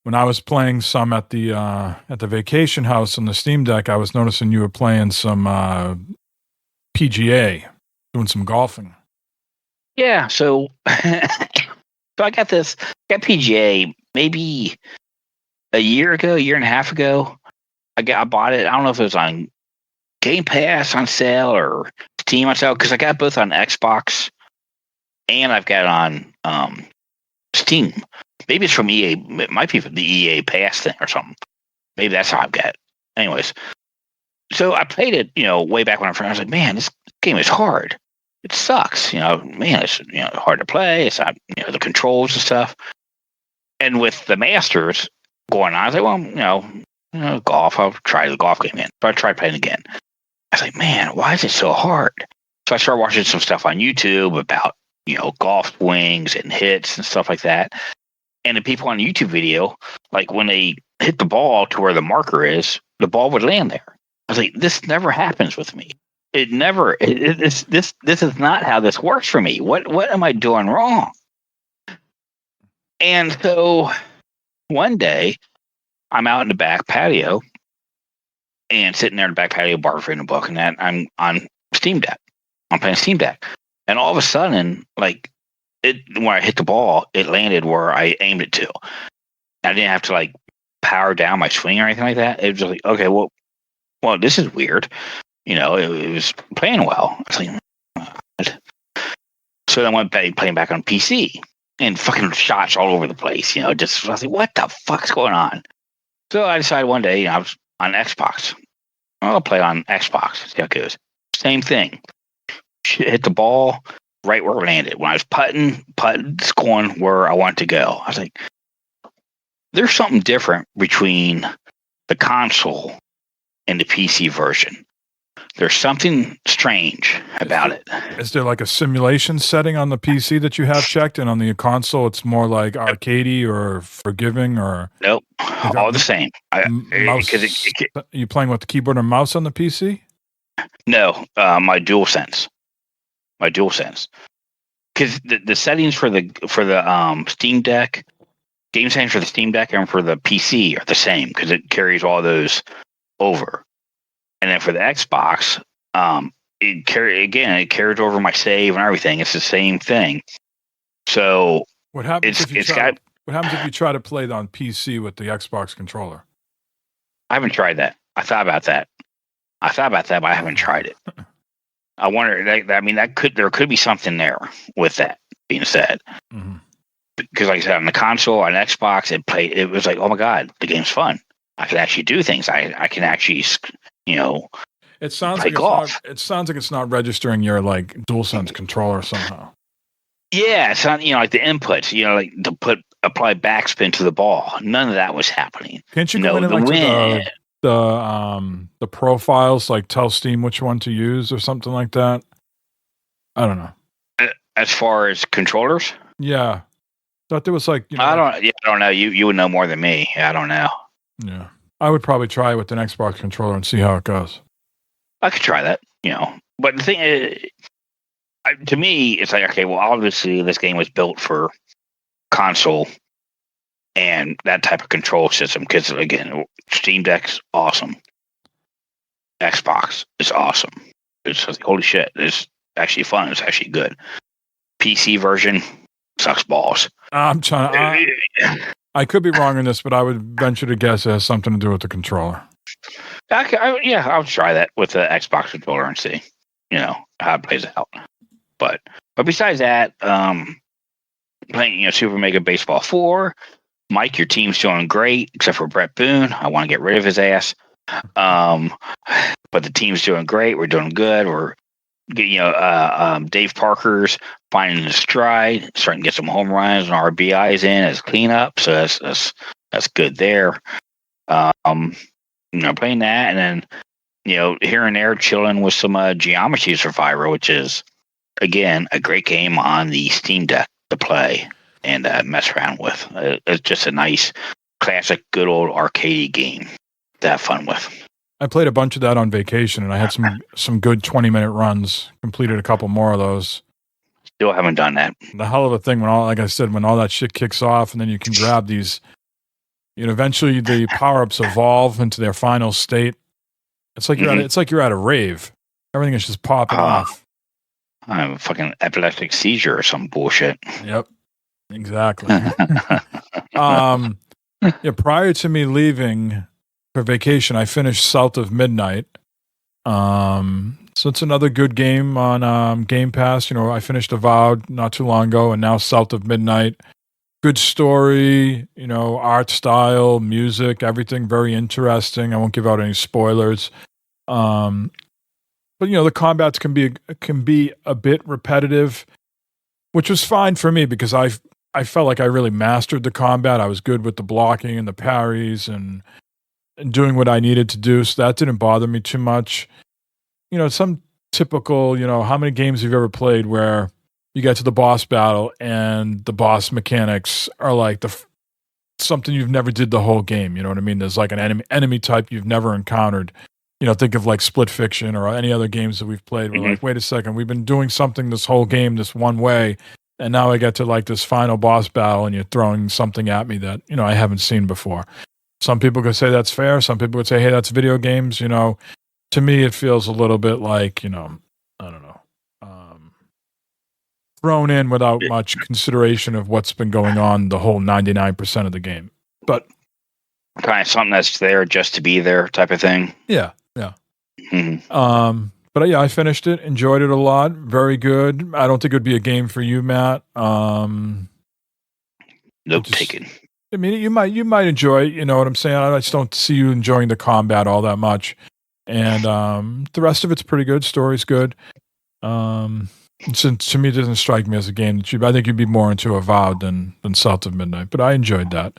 when I was playing some at the vacation house on the Steam Deck, I was noticing you were playing some PGA, doing some golfing. Yeah, so I got PGA maybe a year and a half ago. I bought it. I don't know if it was on Game Pass on sale or Steam on sale, because I got both on Xbox and I've got it on Steam. Maybe it's from EA. It might be from the EA Pass thing or something. Maybe that's how I've got it. Anyways, so I played it, way back when I was like, man, this game is hard. It sucks. It's hard to play. It's not, the controls and stuff. And with the Masters going on, I was like, well, golf. I'll try the golf game again. So I tried playing again. I was like, man, why is it so hard? So I started watching some stuff on YouTube about, golf swings and hits and stuff like that. And the people on the YouTube video, like when they hit the ball to where the marker is, the ball would land there. I was like, this never happens with me. It never. This is not how this works for me. What am I doing wrong? And so one day, I'm out in the back patio and sitting there in the back patio, bar reading a book, and that I'm on Steam Deck. I'm playing Steam Deck, and all of a sudden, when I hit the ball, it landed where I aimed it to. I didn't have to power down my swing or anything like that. It was just like, okay, well, this is weird. It was playing well. I was like, what? So then I went playing back on PC, and fucking shots all over the place. I was like, what the fuck's going on? So I decided one day, I was on Xbox. I'll play on Xbox. See how it goes. Same thing. Hit the ball right where it landed. When I was putting, it's going where I want to go. I was like, there's something different between the console and the PC version. There's something strange about it. Is there a simulation setting on the PC that you have checked, and on the console it's more like arcadey or forgiving, or nope, all the same. Mouse, are you playing with the keyboard and mouse on the PC? No, my DualSense. Because the settings for the Steam Deck, game settings for the Steam Deck and for the PC are the same, because it carries all those over. And then for the Xbox, it carries over my save and everything. It's the same thing. So what happens if you try to play it on PC with the Xbox controller? I haven't tried that. I thought about that, but I haven't tried it. I wonder. There could be something there with that being said. Mm-hmm. Because, like I said, on the console, on Xbox, it was like, oh my god, the game's fun. I can actually do things. I can actually, it sounds play like golf. It sounds like it's not registering your DualSense controller somehow. Yeah, it's not like the inputs. To apply backspin to the ball. None of that was happening. Can't you go in the profiles, tell Steam which one to use or something like that? I don't know. As far as controllers, yeah, thought there was I don't know. You would know more than me. I don't know. Yeah, I would probably try it with an Xbox controller and see how it goes. I could try that, But the thing is, to me, it's like, okay, well, obviously this game was built for console and that type of control system. Because again, Steam Deck's awesome. Xbox is awesome. It's like, holy shit! It's actually fun. It's actually good. PC version sucks balls. I'm trying. I could be wrong on this, but I would venture to guess it has something to do with the controller. I'll try that with the Xbox controller and see, how it plays out. But besides that, playing, Super Mega Baseball 4. Mike, your team's doing great, except for Brett Boone. I want to get rid of his ass. But the team's doing great. We're doing good. We're, Dave Parker's finding his stride, starting to get some home runs and RBIs in as cleanup. So that's good there. Playing that, and then here and there chilling with some Geometry Survivor, which is, again, a great game on the Steam Deck to play and mess around with. It's just a nice, classic, good old arcade game to have fun with. I played a bunch of that on vacation, and I had some good 20-minute runs. Completed a couple more of those. Still haven't done that. The hell of a thing when all that shit kicks off, and then you can grab these. Eventually the power-ups evolve into their final state. It's like you're at a rave. Everything is just popping off. I have a fucking epileptic seizure or some bullshit. Yep, exactly. Prior to me leaving for vacation, I finished South of Midnight. So it's another good game on Game Pass. I finished Avowed not too long ago, and now South of Midnight. Good story, art style, music, everything very interesting. I won't give out any spoilers. But the combats can be a bit repetitive, which was fine for me because I felt like I really mastered the combat. I was good with the blocking and the parries and doing what I needed to do, so that didn't bother me too much. Some typical, how many games have you ever played where you get to the boss battle and the boss mechanics are like something you've never did the whole game. You know what I mean? There's like an enemy type you've never encountered. Think of like Split Fiction or any other games that we've played. We're like, wait a second, we've been doing something this whole game this one way, and now I get to like this final boss battle and you're throwing something at me that, I haven't seen before. Some people could say that's fair. Some people would say, hey, that's video games. To me, it feels a little bit like, I don't know, thrown in without much consideration of what's been going on the whole 99% of the game. But kind of something that's there just to be there type of thing. Yeah. But I finished it, enjoyed it a lot. Very good. I don't think it would be a game for you, Matt. Nope, taken. I mean, you might enjoy it. You know what I'm saying? I just don't see you enjoying the combat all that much. And the rest of it's pretty good. Story's good. Since to me, it doesn't strike me as a game that I think you'd be more into Avowed than South of Midnight. But I enjoyed that.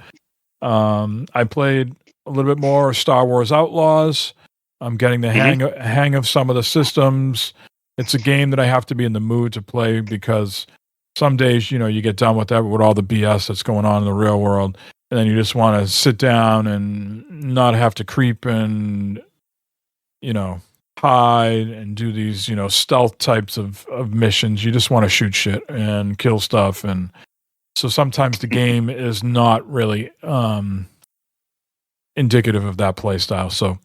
I played a little bit more Star Wars Outlaws. I'm getting the hang of some of the systems. It's a game that I have to be in the mood to play because some days, you get done with all the BS that's going on in the real world, and then you just want to sit down and not have to creep and, hide and do these, stealth types of missions. You just want to shoot shit and kill stuff. And so sometimes the game is not really indicative of that play style. So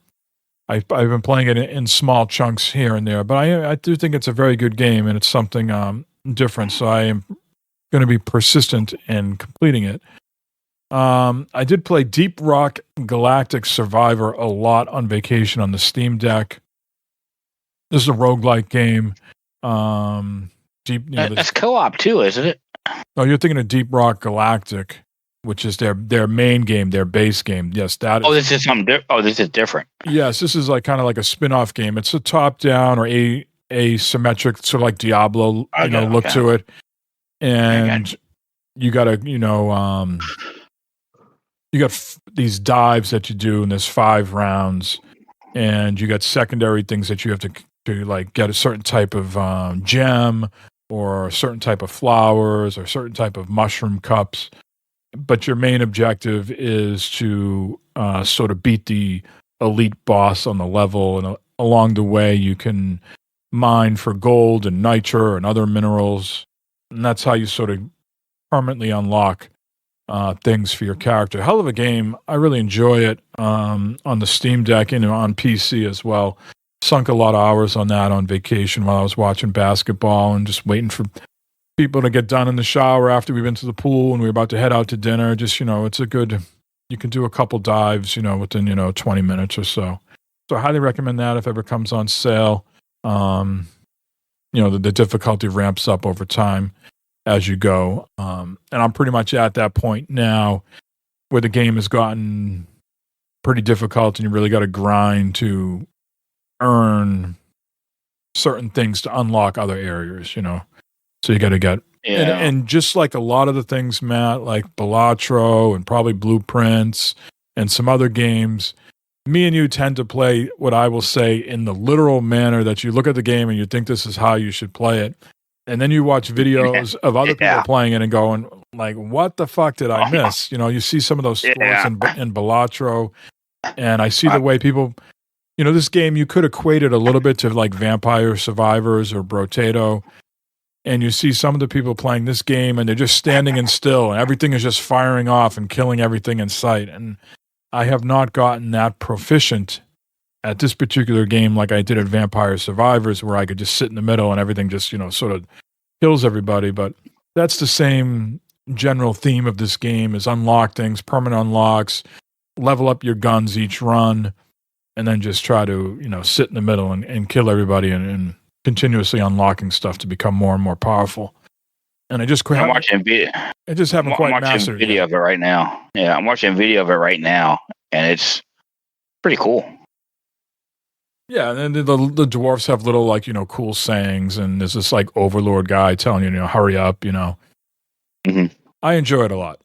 I've been playing it in small chunks here and there, but I do think it's a very good game and it's something different. So I am going to be persistent in completing it. I did play Deep Rock Galactic Survivor a lot on vacation on the Steam Deck. This is a roguelike game. That's co-op too, isn't it? Oh, you're thinking of Deep Rock Galactic, which is their main game, their base game. Yes, that is. Oh, this is something. This is different. Yes, this is like kind of like a spin-off game. It's a top-down or asymmetric, sort of like Diablo, look to it. And you got to, you got these dives that you do, and there's 5 rounds, and you got secondary things that you have to like get a certain type of gem or a certain type of flowers or a certain type of mushroom cups. But your main objective is to sort of beat the elite boss on the level, and along the way you can mine for gold and nitra and other minerals, and that's how you sort of permanently unlock things for your character. Hell of a game. I really enjoy it on the Steam Deck and on PC as well. Sunk a lot of hours on that on vacation while I was watching basketball and just waiting for people to get done in the shower after we've been to the pool and we're about to head out to dinner. Just, it's a good, you can do a couple dives, within, 20 minutes or so. So I highly recommend that if ever comes on sale. The difficulty ramps up over time as you go. And I'm pretty much at that point now where the game has gotten pretty difficult and you really got to grind to earn certain things to unlock other areas, So you got to get, and just like a lot of the things, Matt, like Balatro and probably Blueprints and some other games, me and you tend to play what I will say in the literal manner that you look at the game and you think this is how you should play it. And then you watch videos of other people playing it and going, like, what the fuck did I miss? You know, you see some of those stores in Balatro, and I see the way people, you know, this game, you could equate it a little bit to like Vampire Survivors or Brotato. And you see some of the people playing this game and they're just standing in still and everything is just firing off and killing everything in sight. And I have not gotten that proficient at this particular game like I did at Vampire Survivors, where I could just sit in the middle and everything just, you know, sort of kills everybody. But that's the same general theme of this game, is unlock things, permanent unlocks, level up your guns each run, and then just try to, you know, sit in the middle and kill everybody and continuously unlocking stuff to become more and more powerful. And I just I'm watching video. I just haven't quite mastered it. I'm watching video of it right now. Yeah, I'm watching video of it right now, and it's pretty cool. Yeah, and then the dwarves have little, like, you know, cool sayings, and there's this like overlord guy telling you, you know, hurry up, you know. Mm-hmm. I enjoy it a lot.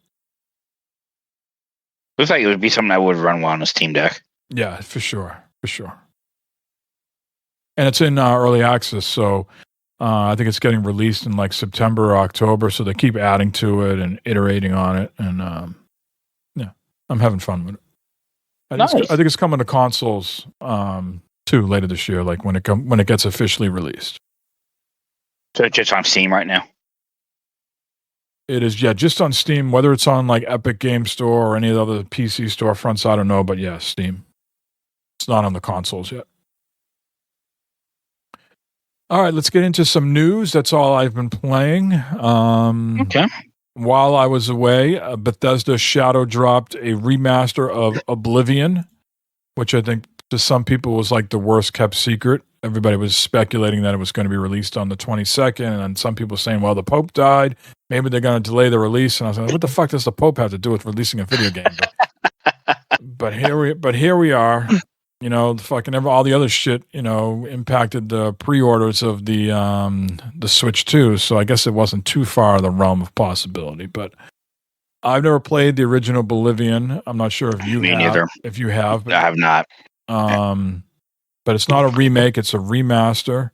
Looks like it would be something I would run well on a Steam Deck. Yeah, for sure. And it's in early access, so I think it's getting released in like September or October, so they keep adding to it and iterating on it, and yeah, I'm having fun with it. I think it's coming to consoles too later this year, like when it gets officially released. So it's just on Steam right now? It is, yeah, just on Steam. Whether it's on like Epic Game Store or any of the other PC storefronts, I don't know, but yeah, Steam. It's not on the consoles yet. All right, let's get into some news. That's all I've been playing. Okay. While I was away, Bethesda shadow dropped a remaster of Oblivion, which I think to some people was like the worst kept secret. Everybody was speculating that it was going to be released on the 22nd, and some people saying, well, the Pope died. Maybe they're going to delay the release. And I was like, what the fuck does the Pope have to do with releasing a video game? But here we are. You know, all the other shit, you know, impacted the pre-orders of the Switch too. So I guess it wasn't too far the realm of possibility. But I've never played the original Oblivion. I'm not sure if you have. Neither. If you have, but I have not. But it's not a remake; it's a remaster.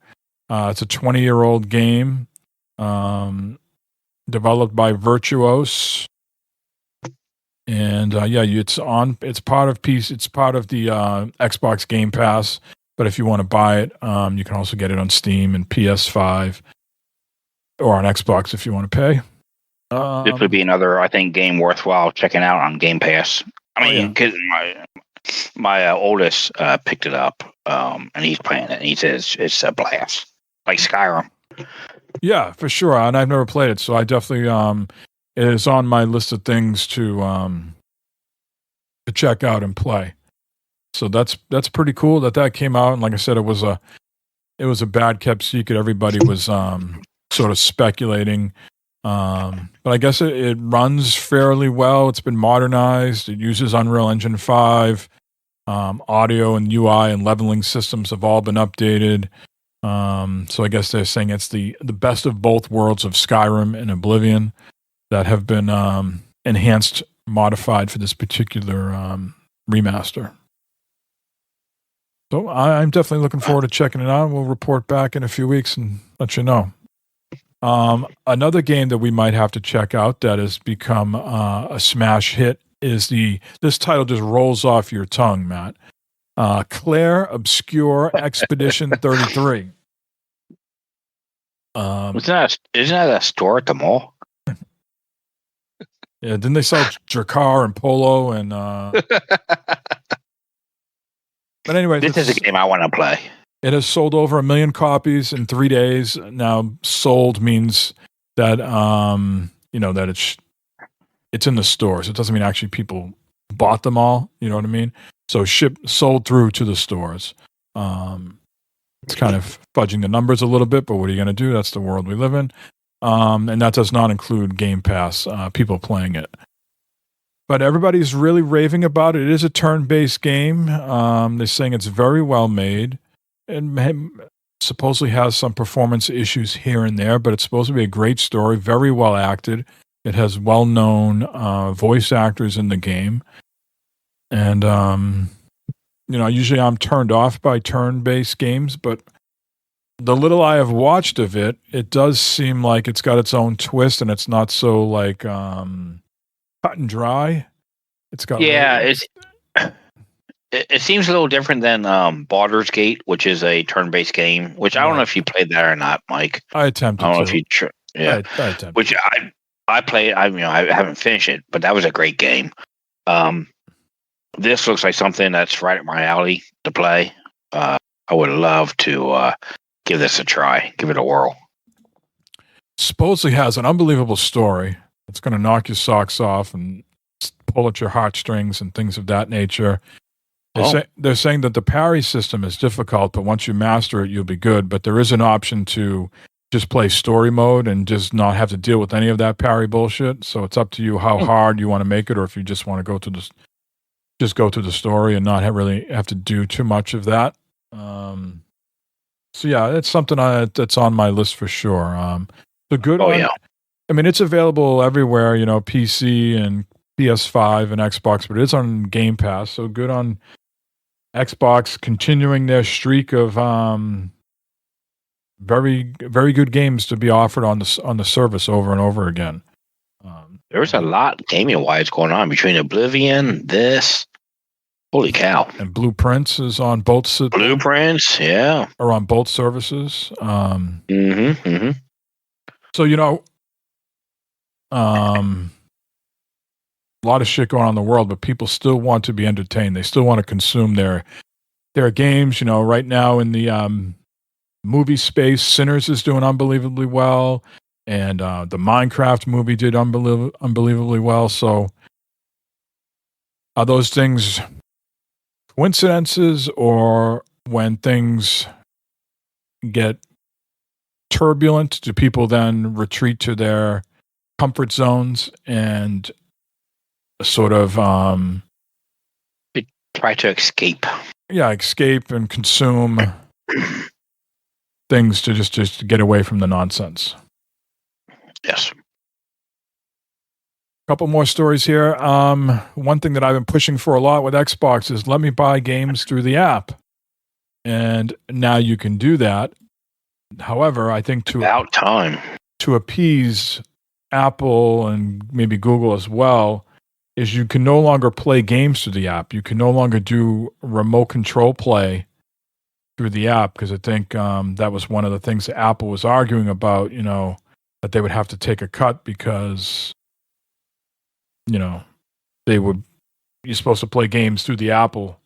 It's a 20-year-old game, developed by Virtuos. And it's part of the Xbox Game Pass. But if you want to buy it, you can also get it on Steam and PS5 or on Xbox if you want to pay. This would be another, I think, game worthwhile checking out on Game Pass. I mean, because my oldest picked it up, and he's playing it, and he says it's a blast, like Skyrim. Yeah, for sure. And I've never played it, so I definitely it is on my list of things to check out and play. So that's pretty cool that came out. And like I said, it was a bad kept secret. Everybody was sort of speculating. But I guess it runs fairly well. It's been modernized. It uses Unreal Engine 5. Audio and UI and leveling systems have all been updated. So I guess they're saying it's the best of both worlds of Skyrim and Oblivion that have been enhanced, modified for this particular remaster. So I'm definitely looking forward to checking it out. We'll report back in a few weeks and let you know. Another game that we might have to check out that has become a smash hit is this title just rolls off your tongue, Matt. Clair Obscur Expedition 33. Isn't that a store at the mall? Yeah, didn't they sell Drakkar and Polo and? But anyway, this is a game I want to play. It has sold over 1 million copies in 3 days. Now, sold means that that it's in the stores. It doesn't mean actually people bought them all. You know what I mean? So sold through to the stores. It's kind of fudging the numbers a little bit, but what are you going to do? That's the world we live in. And that does not include Game Pass people playing it. But everybody's really raving about it. It is a turn-based game. They're saying it's very well made. It supposedly has some performance issues here and there, but it's supposed to be a great story, very well acted. It has well-known voice actors in the game. And usually I'm turned off by turn-based games, but the little I have watched of it, it does seem like it's got its own twist, and it's not so like cut and dry. It's got it seems a little different than Baldur's Gate, which is a turn-based game. Which I don't know if you played that or not, Mike. I attempted. I don't know if you. I attempted. Which I played. I haven't finished it, but that was a great game. This looks like something that's right up my alley to play. I would love to give this a try, give it a whirl. Supposedly has an unbelievable story. It's going to knock your socks off and pull at your heartstrings and things of that nature. They're saying that the parry system is difficult, but once you master it, you'll be good. But there is an option to just play story mode and just not have to deal with any of that parry bullshit. So it's up to you how hard you want to make it, or if you just want to go to the story and not really have to do too much of that. So yeah, it's something that's on my list for sure. So good. I mean, it's available everywhere, PC and PS5 and Xbox, but it's on Game Pass. So good on Xbox continuing their streak of very, very good games to be offered on the service over and over again. There's a lot gaming-wise going on between Oblivion, this. Holy cow. And Blueprints is on both. Blueprints, yeah. Are on both services. So, a lot of shit going on in the world, but people still want to be entertained. They still want to consume their games. Right now in the movie space, Sinners is doing unbelievably well. And the Minecraft movie did unbelievably well. So are those things coincidences, or when things get turbulent, do people then retreat to their comfort zones and sort of try to escape? Yeah, escape and consume things to just get away from the nonsense. Yes. Couple more stories here. One thing that I've been pushing for a lot with Xbox is let me buy games through the app. And now you can do that. However, I think to appease Apple and maybe Google as well, is you can no longer play games through the app. You can no longer do remote control play through the app, because I think that was one of the things that Apple was arguing about, that they would have to take a cut because you're supposed to play games through the Apple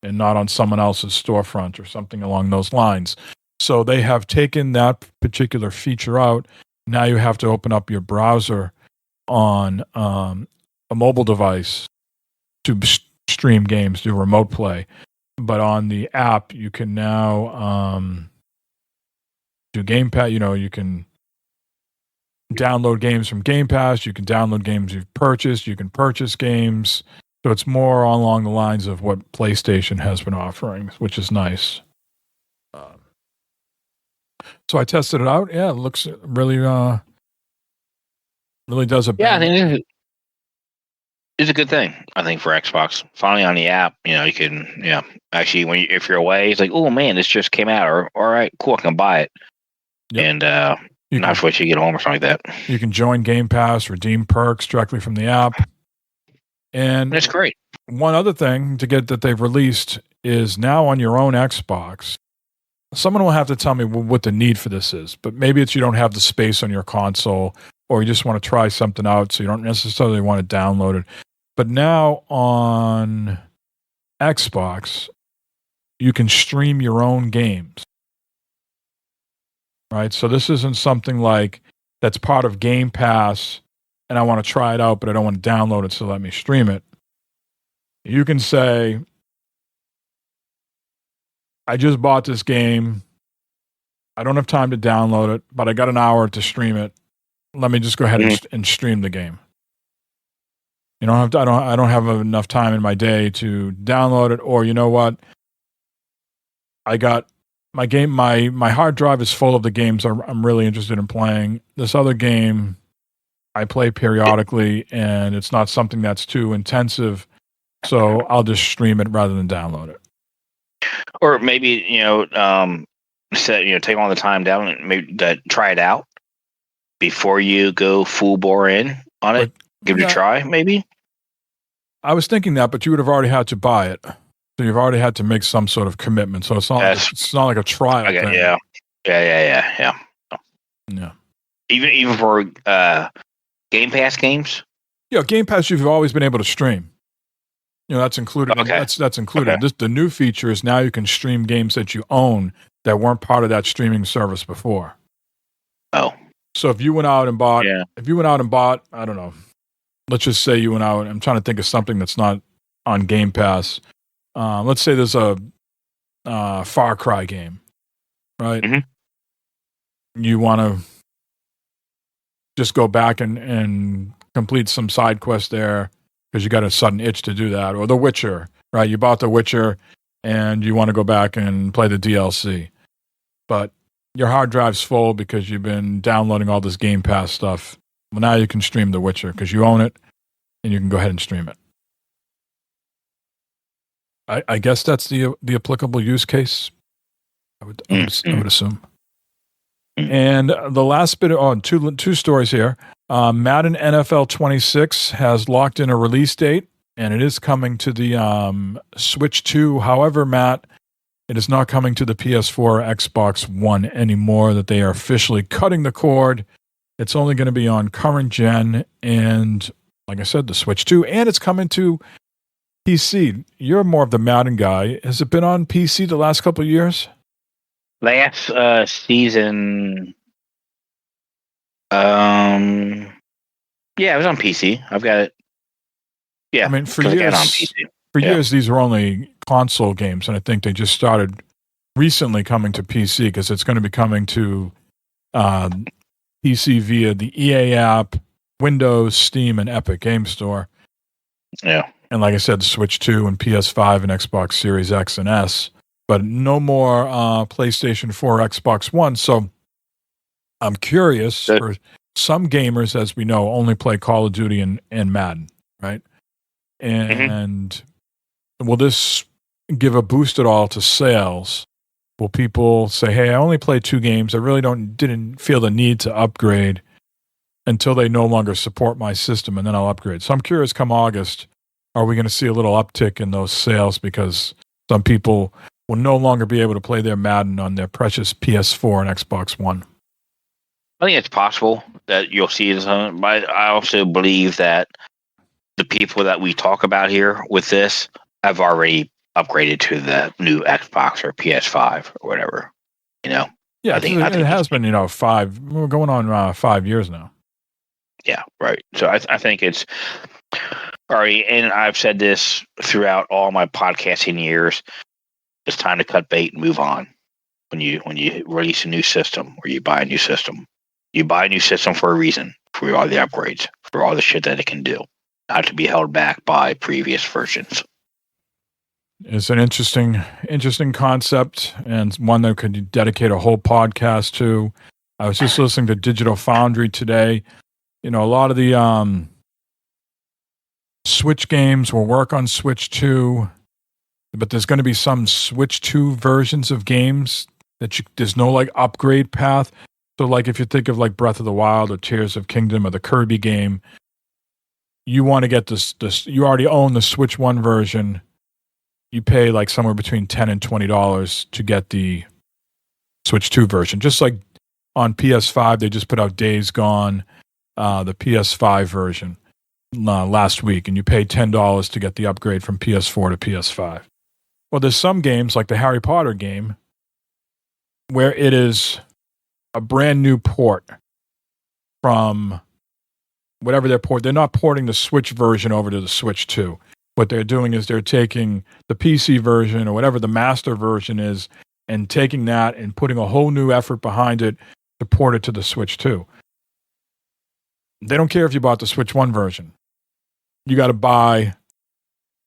and not on someone else's storefront or something along those lines. So they have taken that particular feature out. Now you have to open up your browser on a mobile device to stream games, do remote play. But on the app, you can now do Game Pass. You can download games from Game Pass. You can download games you've purchased. You can purchase games. So it's more along the lines of what PlayStation has been offering, which is nice. So I tested it out. Yeah, it looks really, really does a. Yeah, I think it's a good thing. I think for Xbox, finally on the app, you can, actually, if you're away, it's like, oh man, this just came out, or all right, cool, I can buy it, and not wait till you get home or something like that. You can join Game Pass, redeem perks directly from the app, and that's great. One other thing that they've released is now on your own Xbox. Someone will have to tell me what the need for this is, but maybe it's you don't have the space on your console, or you just want to try something out, so you don't necessarily want to download it. But now on Xbox, you can stream your own games, right? So this isn't something like that's part of Game Pass, and I want to try it out, but I don't want to download it, so let me stream it. You can say, I just bought this game. I don't have time to download it, but I got an hour to stream it. Let me just go ahead and stream the game. I don't have enough time in my day to download it, or you know what? I got my game. My hard drive is full of the games I'm really interested in playing. This other game I play periodically, and it's not something that's too intensive, so I'll just stream it rather than download it. Or maybe take all the time down and maybe try it out before you go full bore in on it. Give it a try, maybe. I was thinking that, but you would have already had to buy it, so you've already had to make some sort of commitment. So it's not like a trial thing. Yeah. Even for Game Pass games. Yeah, Game Pass you've always been able to stream. That's included. Okay. That's included. Okay. The new feature is now you can stream games that you own that weren't part of that streaming service before. Oh. So if you went out and bought, I don't know, let's just say you went out, I'm trying to think of something that's not on Game Pass. Let's say there's a Far Cry game, right? Mm-hmm. You want to just go back and complete some side quests there because you got a sudden itch to do that. Or The Witcher, right? You bought The Witcher and you want to go back and play the DLC. But your hard drive's full because you've been downloading all this Game Pass stuff. Well, now you can stream The Witcher because you own it and you can go ahead and stream it. I guess that's the applicable use case. I would assume. And the last bit on two stories here. Madden NFL 26 has locked in a release date, and it is coming to the Switch 2. However, Matt, it is not coming to the PS4 or Xbox One anymore. That they are officially cutting the cord. It's only going to be on current gen, and like I said, the Switch 2, and it's coming to PC. You're more of the Madden guy. Has it been on PC the last couple of years? Last season, it was on PC. I've got it. Yeah, I mean, for years, these were only console games, and I think they just started recently coming to PC because it's going to be coming to PC via the EA app, Windows, Steam, and Epic Game Store. Yeah. And like I said, Switch 2 and PS5 and Xbox Series X and S. But no more PlayStation 4 or Xbox One. So I'm curious, for some gamers, as we know, only play Call of Duty and Madden, right? And will this give a boost at all to sales? Will people say, hey, I only play 2 games. I really didn't feel the need to upgrade until they no longer support my system, and then I'll upgrade. So I'm curious, come August, are we going to see a little uptick in those sales because some people will no longer be able to play their Madden on their precious PS4 and Xbox One? I think it's possible that you'll see it. But I also believe that the people that we talk about here with this have already upgraded to the new Xbox or PS5 or whatever. Yeah, I think it has been, we're going on 5 years now. Yeah, right. So I think it's already, and I've said this throughout all my podcasting years, it's time to cut bait and move on. When you release a new system or you buy a new system, you buy a new system for a reason, for all the upgrades, for all the shit that it can do, not to be held back by previous versions. It's an interesting concept, and one that could dedicate a whole podcast to. I was just listening to Digital Foundry today. A lot of the Switch games will work on Switch 2, but there's going to be some Switch 2 versions of games that there's no upgrade path. So if you think of Breath of the Wild or Tears of Kingdom or the Kirby game, you want to get this you already own the Switch 1 version. You pay somewhere between $10 and $20 to get the Switch 2 version. Just like on PS5, they just put out Days Gone, the PS5 version last week, and you pay $10 to get the upgrade from PS4 to PS5. Well, there's some games like the Harry Potter game where it is a brand new port from whatever they're not porting the Switch version over to the Switch 2. What they're doing is they're taking the PC version or whatever the master version is and taking that and putting a whole new effort behind it to port it to the Switch 2. They don't care if you bought the Switch 1 version. You got to buy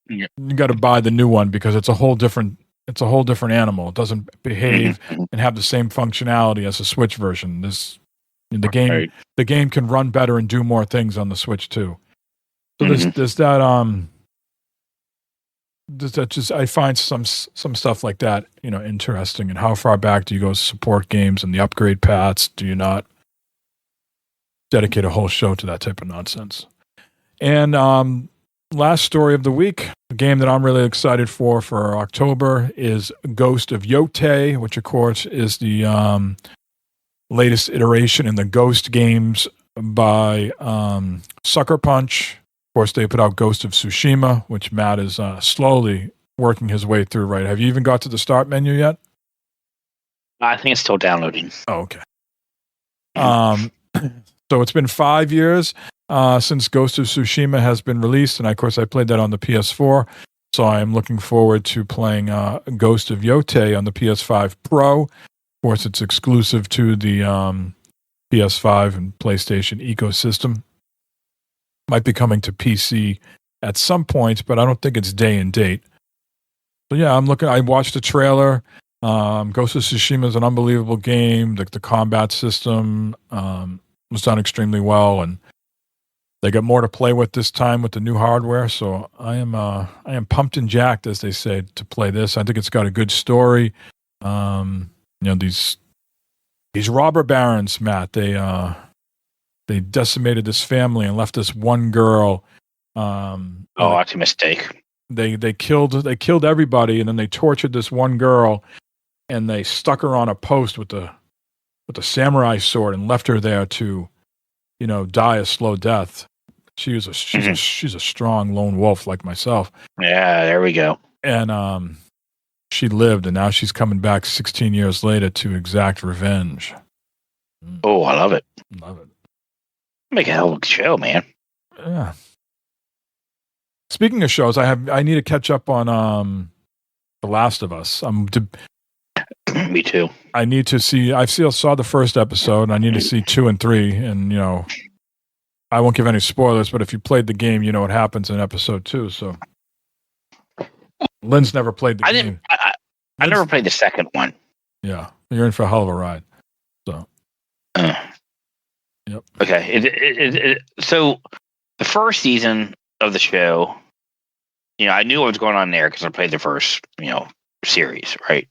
the new one because it's a whole different animal. It doesn't behave and have the same functionality as the Switch version. The game can run better and do more things on the Switch too. So there's that I find some stuff like that, interesting. And how far back do you go support games and the upgrade paths? Do you not dedicate a whole show to that type of nonsense? And last story of the week, the game that I'm really excited for October is Ghost of Yōtei, which of course is the latest iteration in the Ghost games by Sucker Punch. Of course, they put out Ghost of Tsushima, which Matt is slowly working his way through, right? Have you even got to the start menu yet? I think it's still downloading. Oh, okay. So it's been 5 years since Ghost of Tsushima has been released, and of course I played that on the PS4, so I am looking forward to playing Ghost of Yōtei on the PS5 Pro. Of course, it's exclusive to the PS5 and PlayStation ecosystem. Might be coming to PC at some point, but I don't think it's day and date. So yeah, I watched the trailer. Ghost of Tsushima is an unbelievable game. The combat system was done extremely well, and they got more to play with this time with the new hardware. So I am pumped and jacked, as they say, to play this. I think it's got a good story. These robber barons, Matt, they decimated this family and left this one girl. That's a mistake. They killed everybody, and then they tortured this one girl, and they stuck her on a post with a samurai sword and left her there to, die a slow death. She's a strong lone wolf like myself. Yeah, there we go. And she lived, and now she's coming back 16 years later to exact revenge. Oh, I love it. Love it. Make a hell of a show, man. Yeah. Speaking of shows, I need to catch up on The Last of Us. Me too. I need to see. I saw the first episode, and I need to see 2 and 3. And I won't give any spoilers, but if you played the game, you know what happens in episode 2. So, Lynn's never played the game. I never played the second one. Yeah, you're in for a hell of a ride. So. Yep. Okay. So the first season of the show, I knew what was going on there because I played the first, series, right?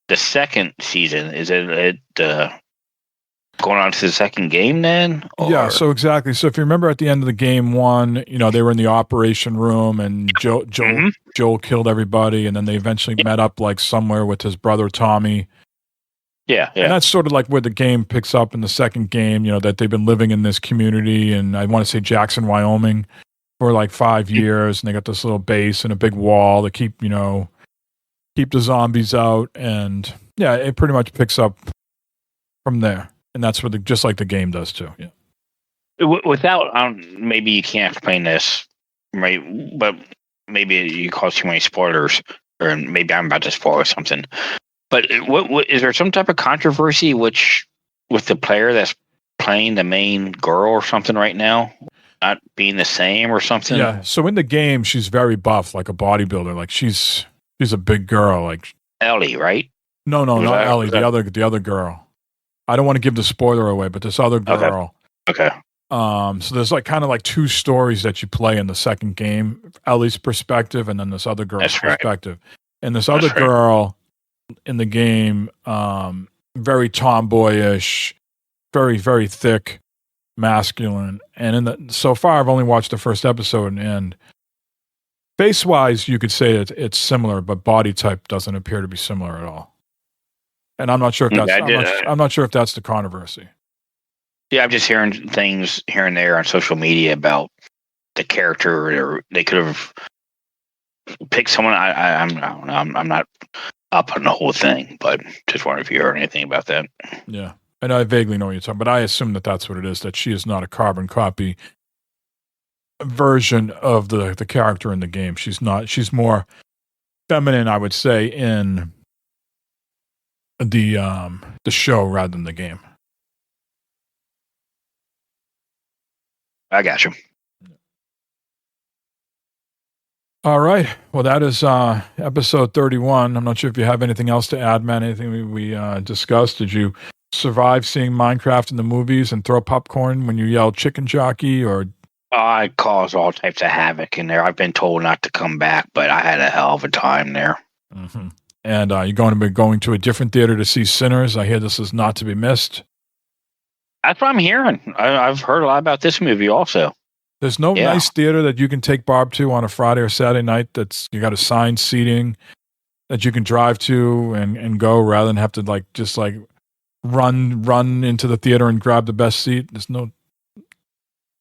The second season, is it going on to the second game then? Or? Yeah, so exactly. So if you remember at the end of the game 1, they were in the operation room and Joel killed everybody, and then they eventually met up like somewhere with his brother Tommy. Yeah. And that's sort of like where the game picks up in the second game, that they've been living in this community, and I want to say Jackson, Wyoming, for like 5 years, and they got this little base and a big wall to keep the zombies out, and yeah, it pretty much picks up from there, and that's what just like the game does too. Yeah. Without, maybe you can't explain this, right? But maybe you cause too many spoilers, or maybe I'm about to spoil something. But what is there some type of controversy with the player that's playing the main girl or something right now not being the same or something? Yeah. So in the game, she's very buff, like a bodybuilder. Like she's a big girl, like Ellie, right? No, not Ellie. The other girl. I don't want to give the spoiler away, but this other girl. Okay. So there's like kind of like 2 stories that you play in the second game: Ellie's perspective, and then this other girl's perspective. And this other girl in the game, very tomboyish, very, very thick, masculine. And so far, I've only watched the first episode, and face-wise, you could say it's similar, but body type doesn't appear to be similar at all. And I'm not sure if that's I'm not sure if that's the controversy. Yeah, I'm just hearing things here and there on social media about the character, or they could have picked someone. I'm not up on the whole thing, but just wondering if you heard anything about that. Yeah, and I vaguely know what you're talking, but I assume that that's what it is. That she is not a carbon copy version of the character in the game. She's not. She's more feminine, I would say, in the show rather than the game. I got you. All right. Well, that is episode 31. I'm not sure if you have anything else to add, man. Anything we discussed? Did you survive seeing Minecraft in the movies and throw popcorn when you yelled chicken jockey, or I caused all types of havoc in there. I've been told not to come back, but I had a hell of a time there. Mm-hmm. And you're going to be going to a different theater to see Sinners. I hear this is not to be missed. That's what I'm hearing. I've heard a lot about this movie also. There's no nice theater that you can take Barb to on a Friday or Saturday night that's you got assigned seating that you can drive to and go rather than have to just run into the theater and grab the best seat. There's no.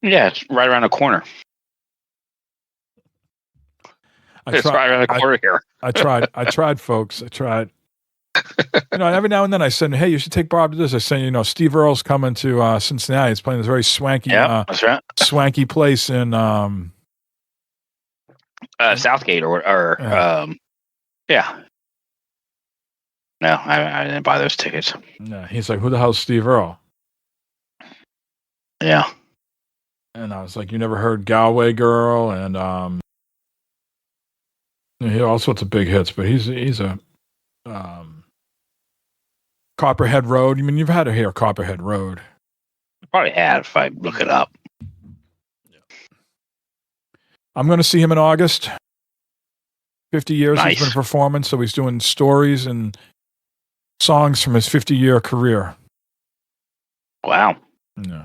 Yeah, it's right around the corner. It's right around the corner here. I tried, folks. I tried. Every now and then I said, "Hey, you should take Bob to this." I said, Steve Earle's coming to Cincinnati. He's playing this very swanky, that's right. Swanky place in Southgate or yeah. No, I didn't buy those tickets. Yeah, he's like, "Who the hell's Steve Earle?" Yeah, and I was like, "You never heard Galway Girl?" And he had all sorts of big hits, but he's a Copperhead Road. I mean, you've had to hear Copperhead Road. I probably have if I look it up. I'm going to see him in August. 50 years Nice. He's been performing, so he's doing stories and songs from his 50-year career. Wow. Yeah.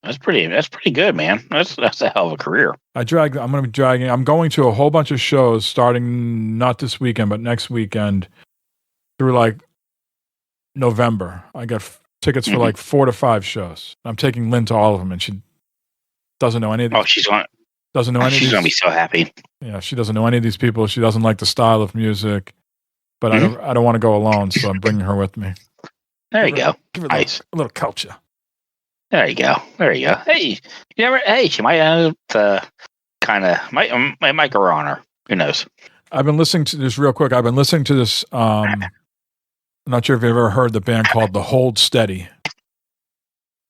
That's pretty good, man. That's a hell of a career. I'm going to a whole bunch of shows starting not this weekend, but next weekend through November. I got tickets for 4 to 5 shows. I'm taking Lynn to all of them, and she doesn't know any of these. Oh, she's going. Doesn't know any. She's going to be so happy. Yeah, she doesn't know any of these people. She doesn't like the style of music, but I don't want to go alone, so I'm bringing her with me. There you go. Give her Nice. A little culture. There you go. Hey, she might end up might go on her. Who knows? I've been listening to this real quick. I've been listening to this. I'm not sure if you've ever heard the band called The Hold Steady.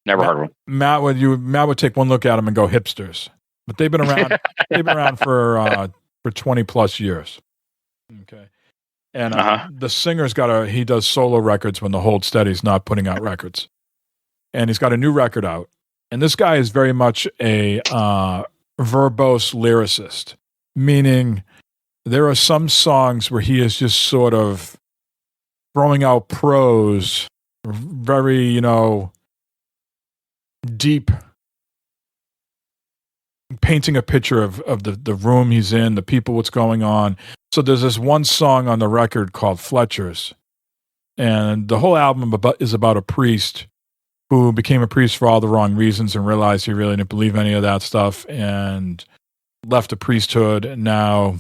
Never heard of them. Matt would take one look at them and go hipsters, but they've been around. They've been around for 20 plus years. Okay, and the singer's he does solo records when The Hold Steady's not putting out records, and he's got a new record out. And this guy is very much a verbose lyricist, meaning there are some songs where he is just sort of throwing out prose, very, deep, painting a picture of the room he's in, the people, what's going on. So there's this one song on the record called Fletcher's, and the whole album is about a priest who became a priest for all the wrong reasons and realized he really didn't believe any of that stuff and left the priesthood, and now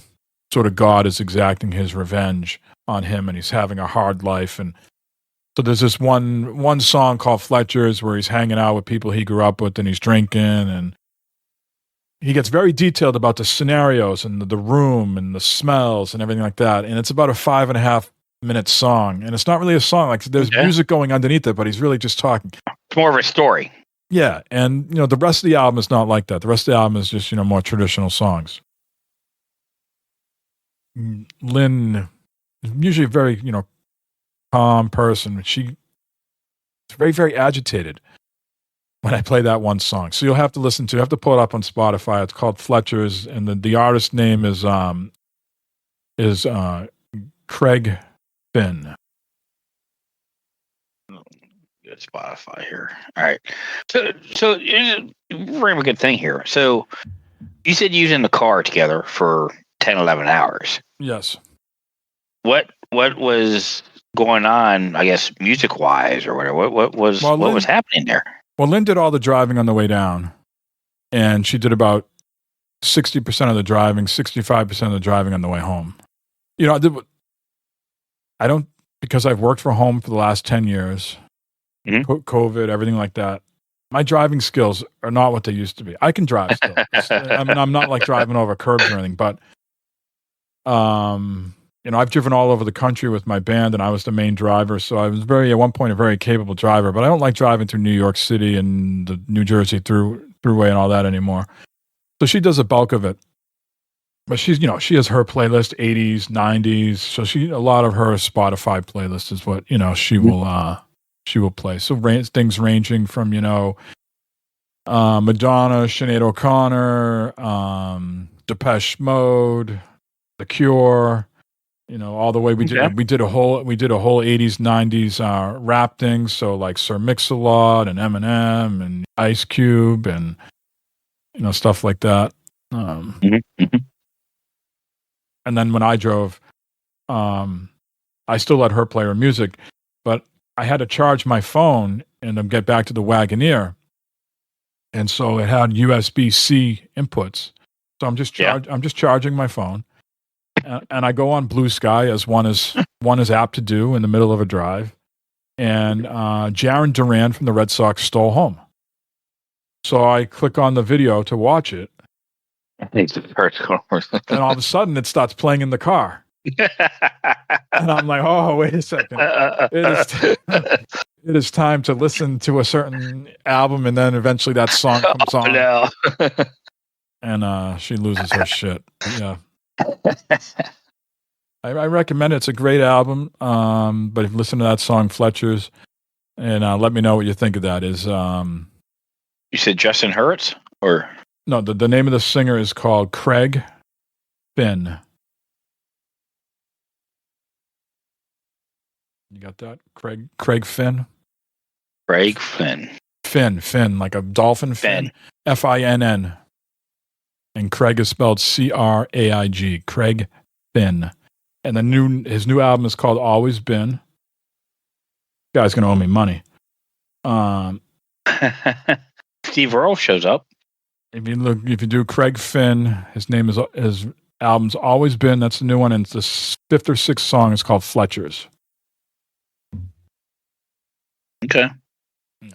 sort of God is exacting his revenge on him, and he's having a hard life. And so there's this one song called Fletcher's where he's hanging out with people he grew up with, and he's drinking, and he gets very detailed about the scenarios and the room and the smells and everything like that. And it's about a 5.5-minute song, and it's not really a song. There's music going underneath it, but he's really just talking. It's more of a story. Yeah, and the rest of the album is not like that. The rest of the album is just more traditional songs. Lynn is usually a very calm person. She's very, very agitated when I play that one song. So you'll have to you have to pull it up on Spotify. It's called Fletcher's, and the artist name is Craig Finn. Good Spotify here. All right. So you bring up a good thing here. So you said you was in the car together for 10, 11 hours. Yes. What was going on, I guess, music-wise or whatever? What was happening there? Well, Lynn did all the driving on the way down, and she did about 60% of the driving, 65% of the driving on the way home. I don't, because I've worked from home for the last 10 years, COVID, everything like that. My driving skills are not what they used to be. I can drive still. I mean, I'm not driving over curbs or anything, but I've driven all over the country with my band, and I was the main driver. So I was at one point a very capable driver, but I don't like driving through New York City and the New Jersey throughway and all that anymore. So she does a bulk of it, but she has her playlist, 80s, 90s. So a lot of her Spotify playlist is what, she will play. So things ranging from, Madonna, Sinead O'Connor, Depeche Mode, The Cure. All the way we did a whole 80s 90s rap thing. So like Sir Mix-a-Lot and Eminem and Ice Cube and stuff like that. And then when I drove, I still let her play her music, but I had to charge my phone and then get back to the Wagoneer, and so it had USB-C inputs. So I'm just charging my phone. And I go on BlueSky as one is apt to do in the middle of a drive. And Jaron Duran from the Red Sox stole home. So I click on the video to watch it. And all of a sudden it starts playing in the car. And I'm like, oh, wait a second. It is time to listen to a certain album, and then eventually that song comes on. No. And she loses her shit. Yeah. I recommend it. It's a great album. But if you listen to that song, Fletcher's, and let me know what you think of that. Is you said Justin Hurwitz, or no? The name of the singer is called Craig Finn. You got that? Craig Finn? Craig Finn. Finn, like a dolphin fin. Finn. And Craig is spelled Craig. Craig Finn. And his new album is called Always Been. Guy's gonna owe me money. Steve Earle shows up. If you do Craig Finn, his album's Always Been. That's the new one, and the 5th or 6th song is called Fletcher's. Okay. Yeah.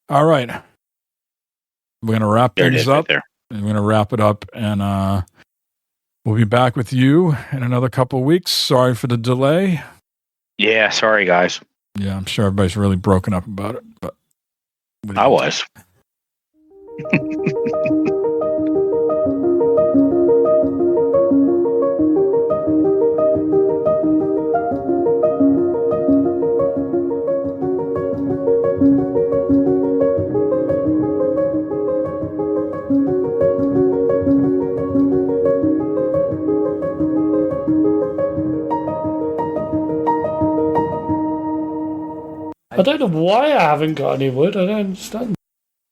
All right. We're going to wrap things up. Right, and we're going to wrap it up, and we'll be back with you in another couple of weeks. Sorry for the delay. Yeah, sorry, guys. Yeah, I'm sure everybody's really broken up about it, but I was. I don't know why I haven't got any wood. I don't understand.